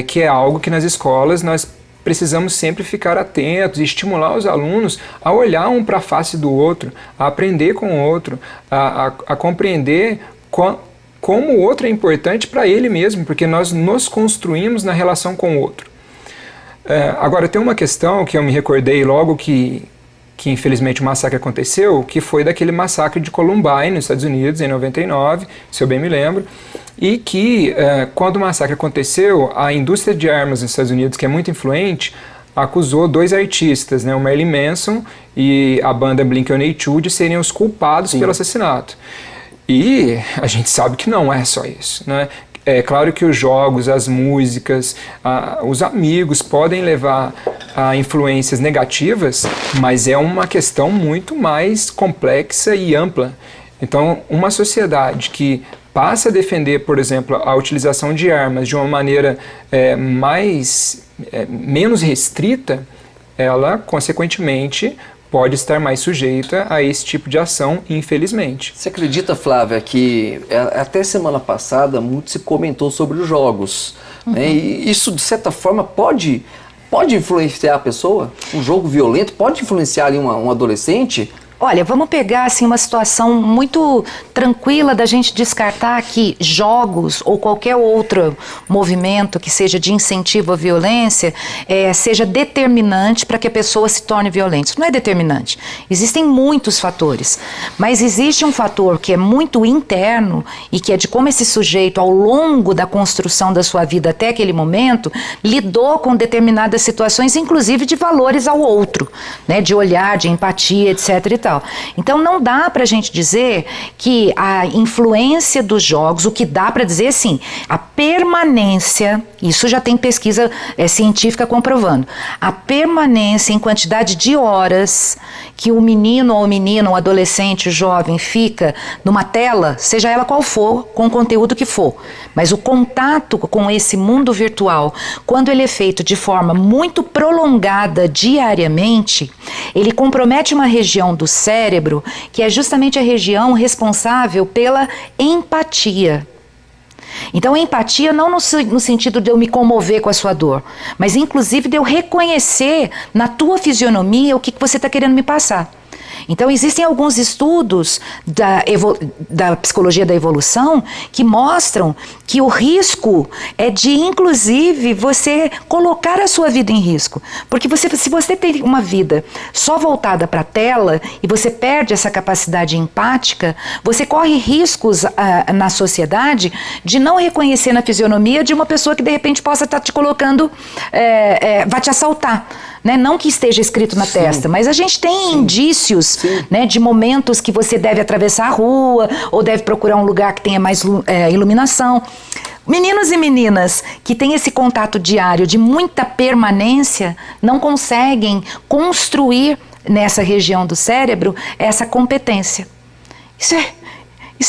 Que é algo que nas escolas nós precisamos sempre ficar atentos e estimular os alunos a olhar um para a face do outro, a aprender com o outro, a compreender como o outro é importante para ele mesmo, porque nós nos construímos na relação com o outro. Agora, tem uma questão que eu me recordei logo que infelizmente o massacre aconteceu, que foi daquele massacre de Columbine, nos Estados Unidos, em 99, se eu bem me lembro, e que, quando o massacre aconteceu, a indústria de armas nos Estados Unidos, que é muito influente, acusou 2 artistas, né, o Marilyn Manson e a banda Blink-182, de serem os culpados pelo assassinato. E a gente sabe que não é só isso, né? É claro que os jogos, as músicas, os amigos podem levar a influências negativas, mas é uma questão muito mais complexa e ampla. Então, uma sociedade que passa a defender, por exemplo, a utilização de armas de uma maneira menos restrita, ela, consequentemente, pode estar mais sujeita a esse tipo de ação, infelizmente. Você acredita, Flávia, que até semana passada muito se comentou sobre os jogos, né? E isso, de certa forma, pode influenciar a pessoa? Um jogo violento pode influenciar ali um adolescente? Olha, vamos pegar assim uma situação muito tranquila da gente descartar que jogos ou qualquer outro movimento que seja de incentivo à violência seja determinante para que a pessoa se torne violenta. Isso não é determinante. Existem muitos fatores, mas existe um fator que é muito interno e que é de como esse sujeito, ao longo da construção da sua vida até aquele momento, lidou com determinadas situações, inclusive de valores ao outro, né, de olhar, de empatia, etc. e tal. Então não dá pra gente dizer que a influência dos jogos, o que dá pra dizer sim, a permanência, isso já tem pesquisa científica comprovando, a permanência em quantidade de horas que o menino ou menina, o adolescente, o jovem fica numa tela, seja ela qual for, com o conteúdo que for, mas o contato com esse mundo virtual, quando ele é feito de forma muito prolongada diariamente, ele compromete uma região do cérebro que é justamente a região responsável pela empatia. Então, empatia não no sentido de eu me comover com a sua dor, mas inclusive de eu reconhecer na tua fisionomia o que você está querendo me passar. Então, existem alguns estudos da psicologia da evolução que mostram que o risco é de, inclusive, você colocar a sua vida em risco. Porque se você tem uma vida só voltada para a tela e você perde essa capacidade empática, você corre riscos na sociedade de não reconhecer na fisionomia de uma pessoa que, de repente, possa estar te colocando, vai te assaltar. Né? Não que esteja escrito na testa, mas a gente tem indícios, né, de momentos que você deve atravessar a rua ou deve procurar um lugar que tenha mais iluminação. Meninos e meninas que têm esse contato diário de muita permanência não conseguem construir nessa região do cérebro essa competência. Isso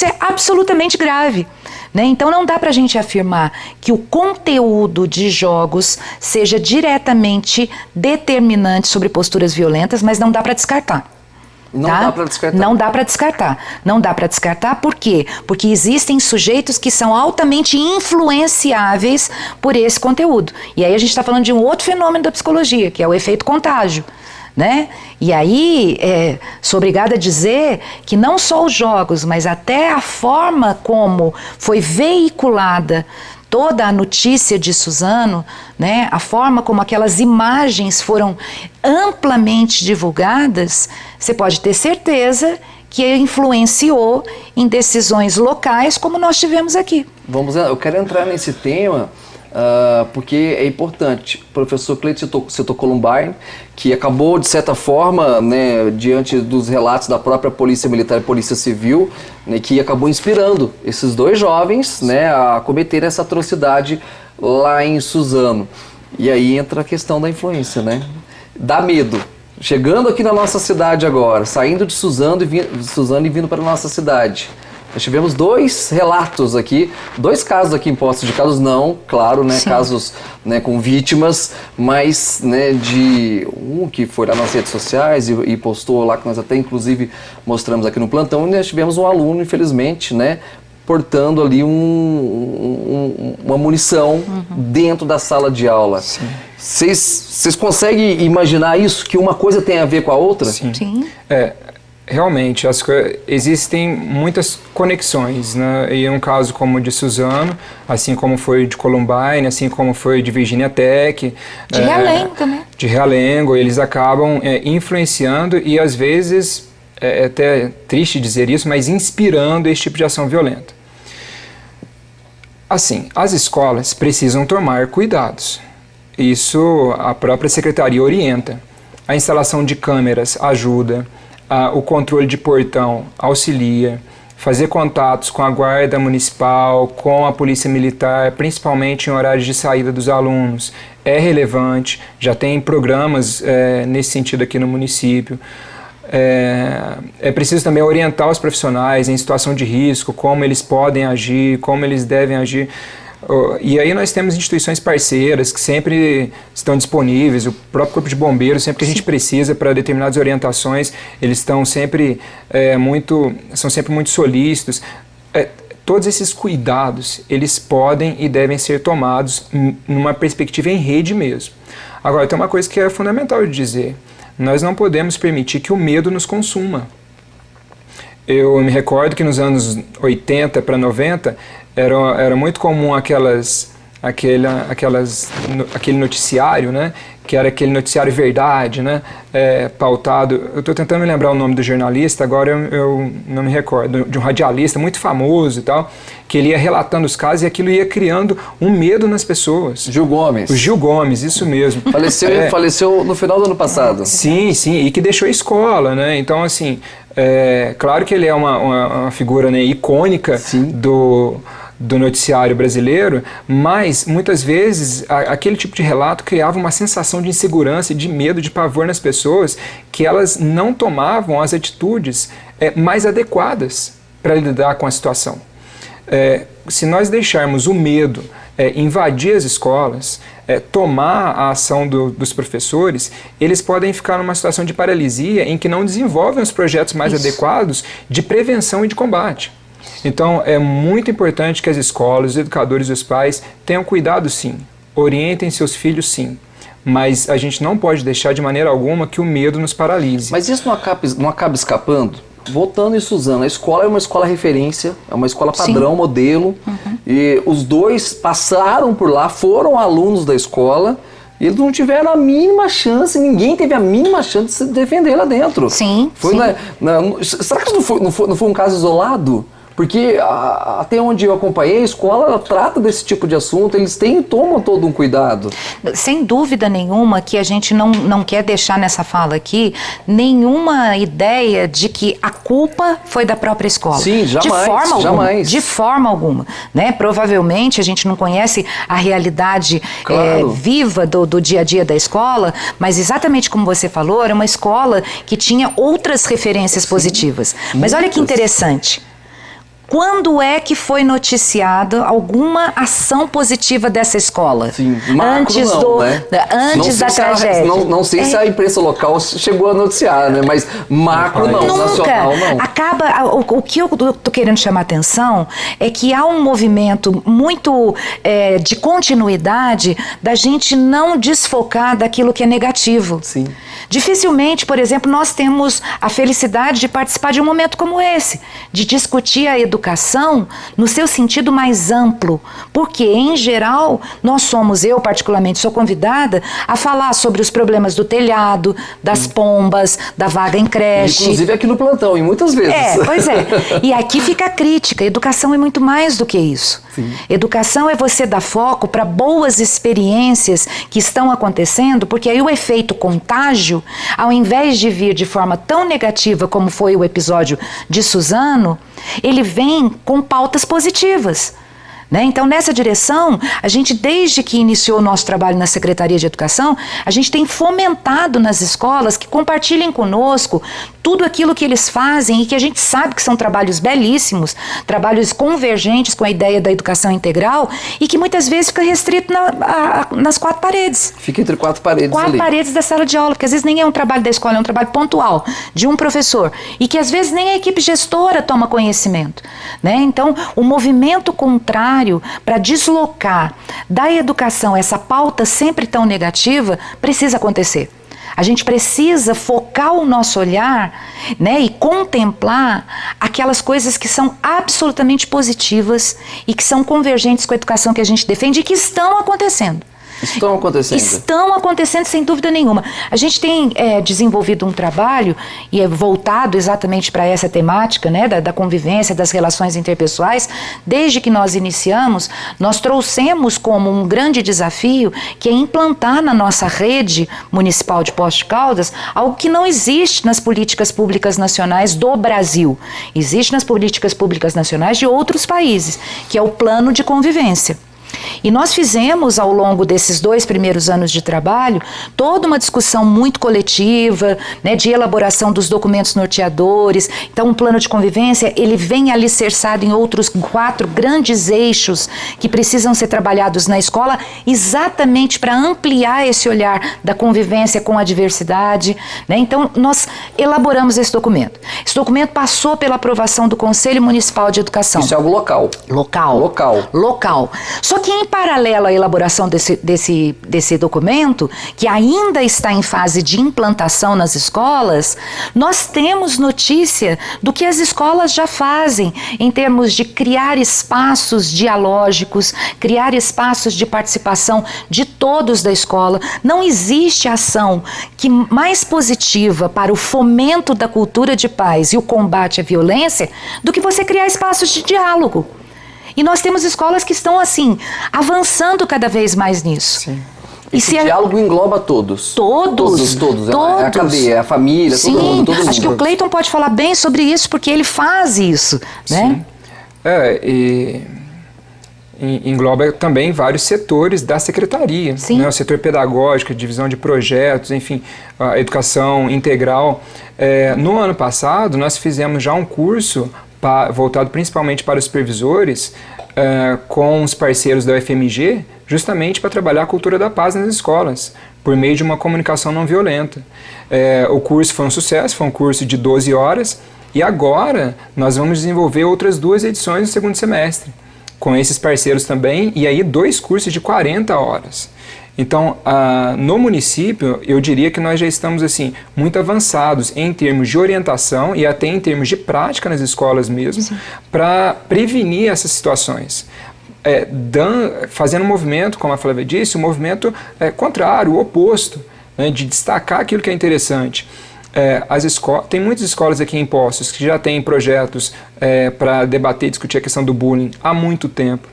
é absolutamente grave. Né? Então não dá pra gente afirmar que o conteúdo de jogos seja diretamente determinante sobre posturas violentas, mas não dá pra descartar. Não dá pra descartar. Não dá pra descartar. Não dá pra descartar por quê? Porque existem sujeitos que são altamente influenciáveis por esse conteúdo. E aí a gente está falando de um outro fenômeno da psicologia, que é o efeito contágio. Né? E aí, sou obrigada a dizer que não só os jogos, mas até a forma como foi veiculada toda a notícia de Suzano, né? A forma como aquelas imagens foram amplamente divulgadas, você pode ter certeza que influenciou em decisões locais como nós tivemos aqui. Eu quero entrar nesse tema porque é importante. O professor Cleiton citou Columbine, que acabou, de certa forma, né, diante dos relatos da própria Polícia Militar e Polícia Civil, né, que acabou inspirando esses dois jovens, né, a cometer essa atrocidade lá em Suzano. E aí entra a questão da influência, né? Dá medo. Chegando aqui na nossa cidade agora, saindo de Suzano e vindo para a nossa cidade. Nós tivemos dois relatos aqui, dois casos aqui em Poços de Caldas, não, claro, né, casos, né, com vítimas, mas, né, de um que foi lá nas redes sociais e postou lá, que nós até inclusive mostramos aqui no plantão, e nós tivemos um aluno, infelizmente, né, portando ali uma munição dentro da sala de aula. Vocês conseguem imaginar isso, que uma coisa tem a ver com a outra? Sim. Realmente, existem muitas conexões, né? E um caso como o de Suzano, assim como foi de Columbine, assim como foi de Virginia Tech. De Realengo também. De Realengo, eles acabam influenciando e às vezes, é até triste dizer isso, mas inspirando esse tipo de ação violenta. Assim, as escolas precisam tomar cuidados. Isso a própria secretaria orienta. A instalação de câmeras ajuda. O controle de portão auxilia, fazer contatos com a guarda municipal, com a polícia militar, principalmente em horários de saída dos alunos, é relevante. Já tem programas nesse sentido aqui no município. É preciso também orientar os profissionais em situação de risco, como eles podem agir, como eles devem agir. E aí nós temos instituições parceiras que sempre estão disponíveis, o próprio Corpo de Bombeiros, sempre que a gente precisa para determinadas orientações, eles estão sempre são sempre muito solícitos. Todos esses cuidados, eles podem e devem ser tomados numa perspectiva em rede mesmo. Agora, tem uma coisa que é fundamental de dizer: nós não podemos permitir que o medo nos consuma. Eu me recordo que nos anos 80 para 90, era muito comum aquele noticiário, né, que era aquele noticiário verdade, né, pautado. Eu estou tentando me lembrar o nome do jornalista, agora eu não me recordo, de um radialista muito famoso e tal, que ele ia relatando os casos e aquilo ia criando um medo nas pessoas. Gil Gomes. O Gil Gomes, isso mesmo. Faleceu no final do ano passado. Sim, e que deixou a escola, né, então assim, claro que ele é uma figura, né, icônica do noticiário brasileiro, mas muitas vezes aquele tipo de relato criava uma sensação de insegurança, de medo, de pavor nas pessoas, que elas não tomavam as atitudes mais adequadas para lidar com a situação. Se nós deixarmos o medo invadir as escolas, tomar a ação dos professores, eles podem ficar numa situação de paralisia em que não desenvolvem os projetos mais adequados de prevenção e de combate. Então, é muito importante que as escolas, os educadores e os pais tenham cuidado, sim, orientem seus filhos, sim, mas a gente não pode deixar de maneira alguma que o medo nos paralise. Mas isso não acaba escapando? Voltando em Suzano, a escola é uma escola referência, é uma escola padrão, sim, modelo, e os dois passaram por lá, foram alunos da escola, e eles não tiveram a mínima chance, ninguém teve a mínima chance de se defender lá dentro. Sim, sim. Será que isso não foi um caso isolado? Porque até onde eu acompanhei, a escola ela trata desse tipo de assunto, eles tomam todo um cuidado. Sem dúvida nenhuma que a gente não quer deixar nessa fala aqui nenhuma ideia de que a culpa foi da própria escola. Sim, jamais. De forma alguma. Jamais. De forma alguma. Né? Provavelmente a gente não conhece a realidade viva do dia a dia da escola, mas exatamente como você falou, era uma escola que tinha outras referências positivas. Mas olha que interessante. Quando é que foi noticiada alguma ação positiva dessa escola? Sim, antes da tragédia. Não sei se a imprensa local chegou a noticiar, né? Mas macro não, nunca. Nacional não. O que eu estou querendo chamar a atenção é que há um movimento muito de continuidade da gente não desfocar daquilo que é negativo. Sim. Dificilmente, por exemplo, nós temos a felicidade de participar de um momento como esse, de discutir a educação no seu sentido mais amplo, porque, em geral, eu particularmente sou convidada a falar sobre os problemas do telhado, das pombas, da vaga em creche. Inclusive aqui no plantão, e muitas vezes. Pois é. E aqui fica a crítica, educação é muito mais do que isso. Sim. Educação é você dar foco para boas experiências que estão acontecendo, porque aí o efeito contágio, ao invés de vir de forma tão negativa como foi o episódio de Suzano, ele vem com pautas positivas. Né? Então, nessa direção, a gente, desde que iniciou o nosso trabalho na Secretaria de Educação, a gente tem fomentado nas escolas que compartilhem conosco tudo aquilo que eles fazem e que a gente sabe que são trabalhos belíssimos, trabalhos convergentes com a ideia da educação integral e que muitas vezes fica restrito nas quatro paredes. Fica entre quatro paredes ali. Quatro paredes da sala de aula, porque às vezes nem é um trabalho da escola, é um trabalho pontual de um professor e que às vezes nem a equipe gestora toma conhecimento. Né? Então, o movimento contrário para deslocar da educação essa pauta sempre tão negativa precisa acontecer. A gente precisa focar o nosso olhar, né, e contemplar aquelas coisas que são absolutamente positivas e que são convergentes com a educação que a gente defende e que estão acontecendo. Estão acontecendo? Estão acontecendo, sem dúvida nenhuma. A gente tem desenvolvido um trabalho e é voltado exatamente para essa temática, né, da convivência, das relações interpessoais. Desde que nós iniciamos, nós trouxemos como um grande desafio que é implantar na nossa rede municipal de Poços de Caldas algo que não existe nas políticas públicas nacionais do Brasil. Existe nas políticas públicas nacionais de outros países, que é o plano de convivência. E nós fizemos, ao longo desses 2 primeiros anos de trabalho, toda uma discussão muito coletiva, né, de elaboração dos documentos norteadores. Então, o plano de convivência, ele vem alicerçado em outros 4 grandes eixos que precisam ser trabalhados na escola, exatamente para ampliar esse olhar da convivência com a diversidade, né? Então, nós elaboramos esse documento. Esse documento passou pela aprovação do Conselho Municipal de Educação. Isso é algo local? Local. Só que, em paralelo à elaboração desse documento, que ainda está em fase de implantação nas escolas, nós temos notícia do que as escolas já fazem em termos de criar espaços dialógicos, criar espaços de participação de todos da escola. Não existe ação mais positiva para o fomento da cultura de paz e o combate à violência do que você criar espaços de diálogo. E nós temos escolas que estão, assim, avançando cada vez mais nisso. Sim. Esse diálogo engloba todos. Todos. A cadeia, a família, Sim, todo mundo. Acho que o Cleiton pode falar bem sobre isso, porque ele faz isso, né? E engloba também vários setores da secretaria, né? O setor pedagógico, a divisão de projetos, enfim, a educação integral. No ano passado, nós fizemos já um curso voltado principalmente para os supervisores, com os parceiros da UFMG, justamente para trabalhar a cultura da paz nas escolas, por meio de uma comunicação não violenta. O curso foi um sucesso, foi um curso de 12 horas, e agora nós vamos desenvolver outras 2 edições no segundo semestre, com esses parceiros também, e aí 2 cursos de 40 horas. Então, no município, eu diria que nós já estamos assim, muito avançados em termos de orientação e até em termos de prática nas escolas mesmo, para prevenir essas situações. Fazendo um movimento, como a Flávia disse, um movimento contrário, o oposto, né, de destacar aquilo que é interessante. Tem muitas escolas aqui em Poços que já têm projetos para debater e discutir a questão do bullying há muito tempo.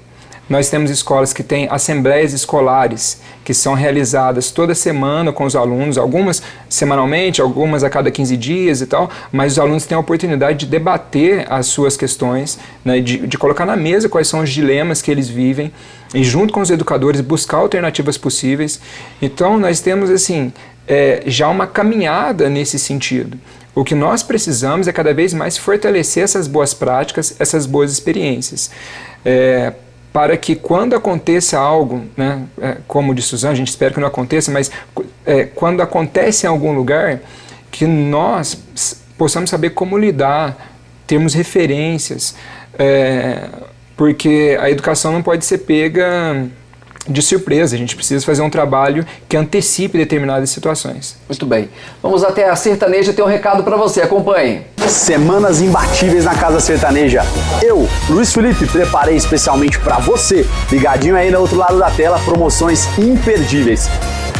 Nós temos escolas que têm assembleias escolares que são realizadas toda semana com os alunos, algumas semanalmente, algumas a cada 15 dias e tal, mas os alunos têm a oportunidade de debater as suas questões, né, de colocar na mesa quais são os dilemas que eles vivem e, junto com os educadores, buscar alternativas possíveis. Então, nós temos assim, já uma caminhada nesse sentido. O que nós precisamos é cada vez mais fortalecer essas boas práticas, essas boas experiências. Para que quando aconteça algo, né, como de Suzano, a gente espera que não aconteça, mas quando acontece em algum lugar, que nós possamos saber como lidar, termos referências, porque a educação não pode ser pega de surpresa, a gente precisa fazer um trabalho que antecipe determinadas situações. Muito bem. Vamos até a Sertaneja, tem um recado para você, acompanhe. Semanas imbatíveis na Casa Sertaneja. Eu, Luiz Felipe, preparei especialmente para você, ligadinho aí no outro lado da tela, promoções imperdíveis.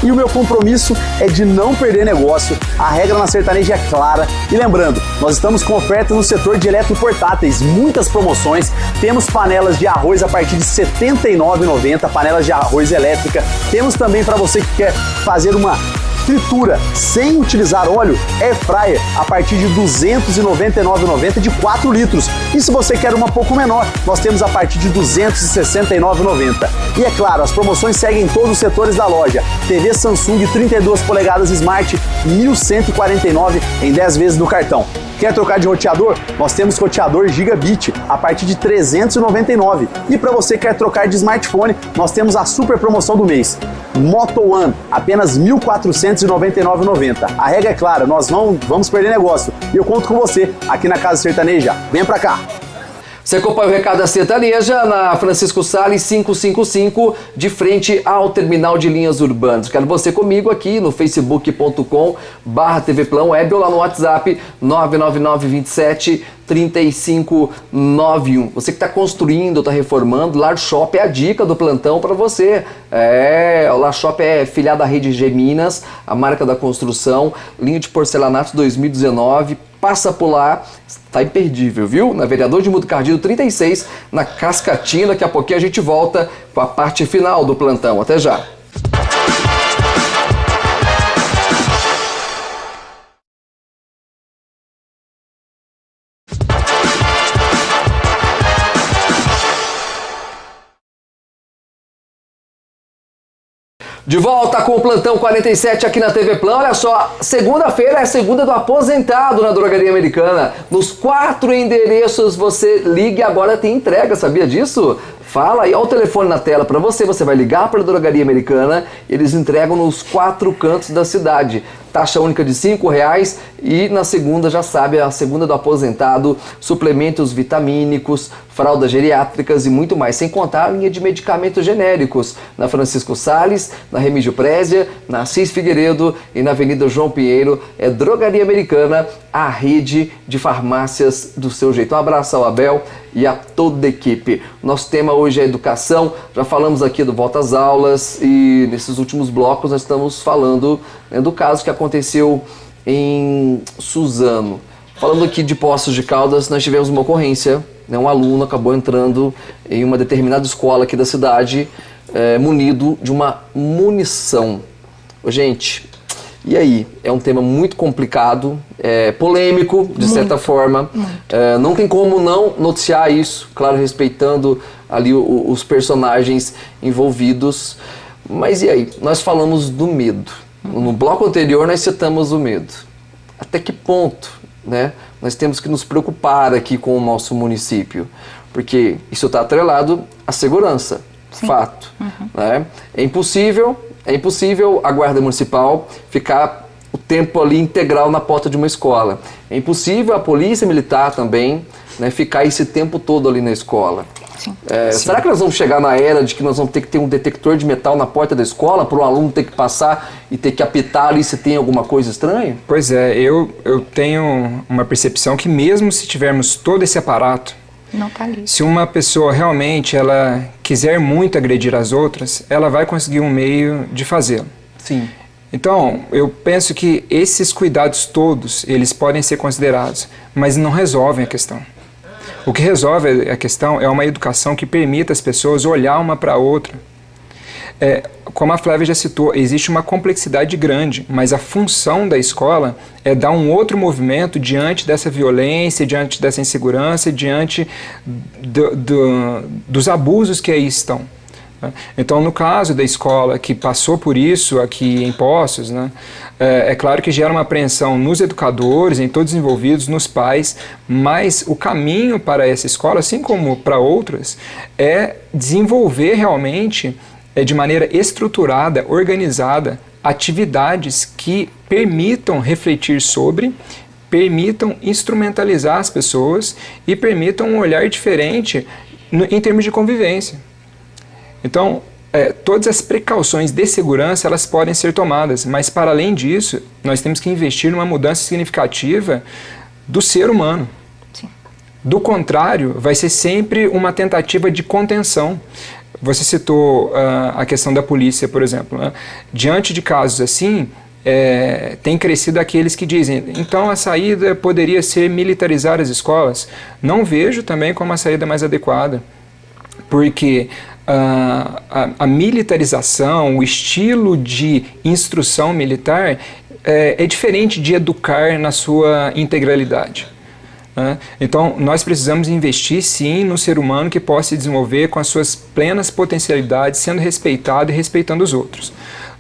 E o meu compromisso é de não perder negócio, a regra na Sertaneja é clara. E lembrando, nós estamos com oferta no setor de eletroportáteis, muitas promoções. Temos panelas de arroz a partir de R$ 79,90, panelas de arroz elétrica. Temos também para você que quer fazer uma fritura sem utilizar óleo, air fryer a partir de R$ 299,90 de 4 litros. E se você quer uma pouco menor, nós temos a partir de R$ 269,90. E é claro, as promoções seguem em todos os setores da loja. TV Samsung 32 polegadas Smart, R$ 1.149 em 10 vezes no cartão. Quer trocar de roteador? Nós temos roteador Gigabit a partir de R$ 399. E para você que quer trocar de smartphone, nós temos a super promoção do mês. Moto One, apenas R$ 1.499,90. A regra é clara, nós não vamos perder negócio. E eu conto com você aqui na Casa Sertaneja. Venha pra cá! Você acompanha o Recado da Sertaneja na Francisco Salles 555, de frente ao Terminal de Linhas Urbanas. Quero você comigo aqui no facebook.com/tvplanweb ou lá no WhatsApp 99927-3591. Você que está construindo, está reformando, Lar Shop é a dica do plantão para você. O Lar Shop é filiado à rede G Minas, a marca da construção, linha de porcelanatos 2019. Passa por lá, tá imperdível, viu? Na Vereador de Mutucardio 36, na Cascatinha. Daqui a pouquinho a gente volta com a parte final do plantão. Até já! De volta com o Plantão 47 aqui na TV Plan. Olha só, segunda-feira é a segunda do aposentado na Drogaria Americana. Nos 4 endereços você liga e agora tem entrega, sabia disso? Fala aí, olha o telefone na tela para você. Você vai ligar para a Drogaria Americana, eles entregam nos 4 cantos da cidade. Taxa única de R$5 e na segunda, já sabe, a segunda do aposentado, suplementos vitamínicos, fraldas geriátricas e muito mais. Sem contar a linha de medicamentos genéricos na Francisco Salles, na Remígio Prézia, na Assis Figueiredo e na Avenida João Pinheiro. É Drogaria Americana, a rede de farmácias do seu jeito. Um abraço ao Abel e a toda a equipe. Nosso tema hoje é educação. Já falamos aqui do Volta às Aulas e nesses últimos blocos nós estamos falando do caso que aconteceu em Suzano. Falando aqui de Poços de Caldas, nós tivemos uma ocorrência. Um aluno acabou entrando em uma determinada escola aqui da cidade munido de uma munição. Gente, e aí? É um tema muito complicado, polêmico, de certa forma. Não tem como não noticiar isso, claro, respeitando ali os personagens envolvidos. Mas e aí? Nós falamos do medo. No bloco anterior nós citamos o medo. Até que ponto, né, nós temos que nos preocupar aqui com o nosso município? Porque isso está atrelado à segurança, sim, fato. Né? É impossível a Guarda Municipal ficar o tempo ali integral na porta de uma escola. É impossível a Polícia Militar também, né, ficar esse tempo todo ali na escola. Sim. Será que nós vamos chegar na era de que nós vamos ter que ter um detector de metal na porta da escola para o aluno ter que passar e ter que apitar ali se tem alguma coisa estranha? Pois é, eu tenho uma percepção que mesmo se tivermos todo esse aparato, não tá ali. Se uma pessoa realmente ela quiser muito agredir as outras, ela vai conseguir um meio de fazê-lo. Sim. Então, eu penso que esses cuidados todos, eles podem ser considerados, mas não resolvem a questão. O que resolve a questão é uma educação que permita as pessoas olhar uma para a outra. Como a Flávia já citou, existe uma complexidade grande, mas a função da escola é dar um outro movimento diante dessa violência, diante dessa insegurança, diante dos abusos que aí estão. Então, no caso da escola que passou por isso aqui em Poços, né, é claro que gera uma apreensão nos educadores, em todos os envolvidos, nos pais, mas o caminho para essa escola, assim como para outras, é desenvolver realmente, de maneira estruturada, organizada, atividades que permitam refletir sobre, permitam instrumentalizar as pessoas e permitam um olhar diferente em termos de convivência. Então, todas as precauções de segurança elas podem ser tomadas, mas para além disso, nós temos que investir numa mudança significativa do ser humano. Sim. Do contrário, vai ser sempre uma tentativa de contenção. Você citou a questão da polícia, por exemplo. Né? Diante de casos assim, tem crescido aqueles que dizem, então a saída poderia ser militarizar as escolas. Não vejo também como a saída mais adequada, porque a militarização, o estilo de instrução militar é diferente de educar na sua integralidade. Então, nós precisamos investir, sim, no ser humano que possa se desenvolver com as suas plenas potencialidades, sendo respeitado e respeitando os outros.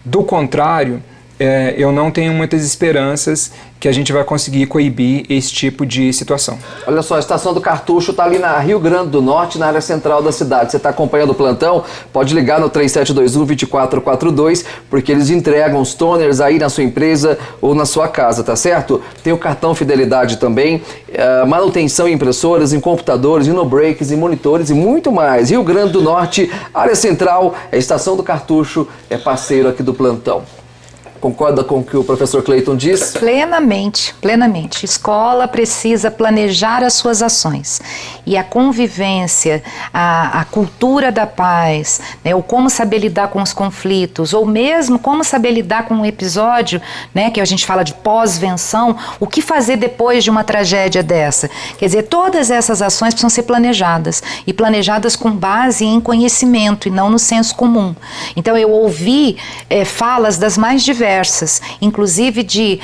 Do contrário, eu não tenho muitas esperanças que a gente vai conseguir coibir esse tipo de situação. Olha só, a Estação do Cartucho está ali na Rio Grande do Norte, na área central da cidade. Você está acompanhando o plantão? Pode ligar no 3721-2442, porque eles entregam os toners aí na sua empresa ou na sua casa, tá certo? Tem o cartão Fidelidade também, manutenção em impressoras, em computadores, em no-breaks, em monitores e muito mais. Rio Grande do Norte, área central, a Estação do Cartucho é parceiro aqui do plantão. Concorda com o que o professor Cleiton diz? Plenamente, plenamente. Escola precisa planejar as suas ações. E a convivência, a cultura da paz, né, ou como saber lidar com os conflitos, ou mesmo como saber lidar com um episódio, né, que a gente fala de pós-venção, o que fazer depois de uma tragédia dessa. Quer dizer, todas essas ações precisam ser planejadas, e planejadas com base em conhecimento e não no senso comum. Então eu ouvi falas das mais diversas, inclusive de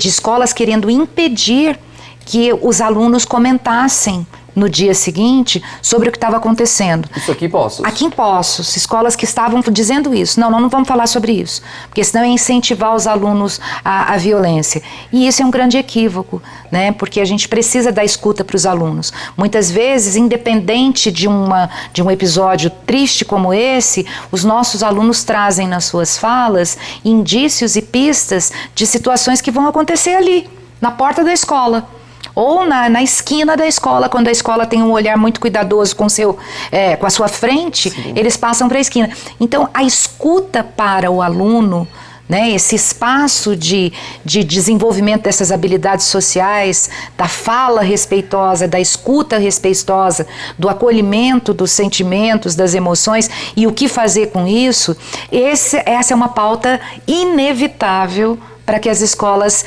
escolas querendo impedir que os alunos comentassem no dia seguinte sobre o que estava acontecendo. Isso aqui em Poços? Aqui em Poços, escolas que estavam dizendo isso. Não, nós não vamos falar sobre isso, porque senão é incentivar os alunos à violência. E isso é um grande equívoco, né? Porque a gente precisa dar escuta para os alunos. Muitas vezes, independente de um episódio triste como esse, os nossos alunos trazem nas suas falas indícios e pistas de situações que vão acontecer ali, na porta da escola. Ou na esquina da escola, quando a escola tem um olhar muito cuidadoso com a sua frente, sim, eles passam para a esquina. Então, a escuta para o aluno, né, esse espaço de desenvolvimento dessas habilidades sociais, da fala respeitosa, da escuta respeitosa, do acolhimento dos sentimentos, das emoções e o que fazer com isso, essa é uma pauta inevitável para que as escolas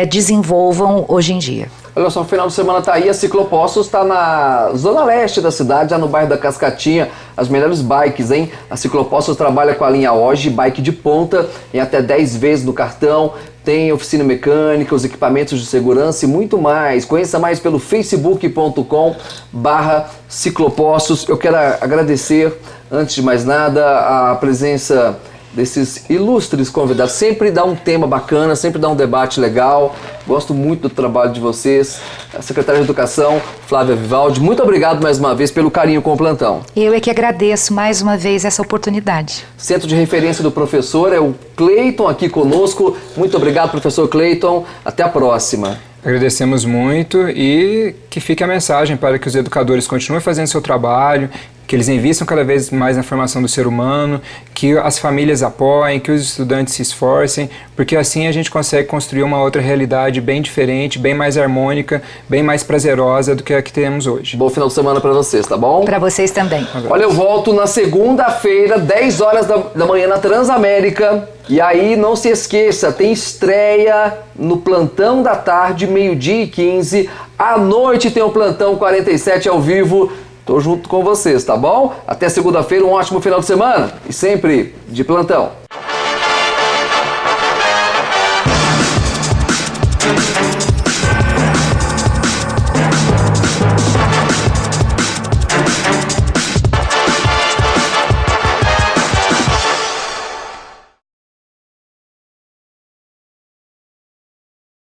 desenvolvam hoje em dia. Olha só, o final de semana tá aí, a Ciclopostos está na zona leste da cidade, já no bairro da Cascatinha, as melhores bikes, hein? A Ciclopostos trabalha com a linha Hoje, bike de ponta, em até 10 vezes no cartão, tem oficina mecânica, os equipamentos de segurança e muito mais. Conheça mais pelo facebook.com/ciclopostos. Eu quero agradecer, antes de mais nada, a presença desses ilustres convidados. Sempre dá um tema bacana, sempre dá um debate legal. Gosto muito do trabalho de vocês. A secretária de Educação, Flávia Vivaldi, muito obrigado mais uma vez pelo carinho com o plantão. Eu é que agradeço mais uma vez essa oportunidade. Centro de referência do professor é o Cleiton aqui conosco. Muito obrigado, professor Cleiton. Até a próxima. Agradecemos muito e que fique a mensagem para que os educadores continuem fazendo seu trabalho, que eles invistam cada vez mais na formação do ser humano, que as famílias apoiem, que os estudantes se esforcem, porque assim a gente consegue construir uma outra realidade bem diferente, bem mais harmônica, bem mais prazerosa do que a que temos hoje. Bom final de semana para vocês, tá bom? Para vocês também. Olha, eu volto na segunda-feira, 10 horas da manhã na Transamérica. E aí, não se esqueça, tem estreia no Plantão da Tarde, 12h15. À noite tem o Plantão 47 ao vivo. Tô junto com vocês, tá bom? Até segunda-feira, um ótimo final de semana e sempre de plantão.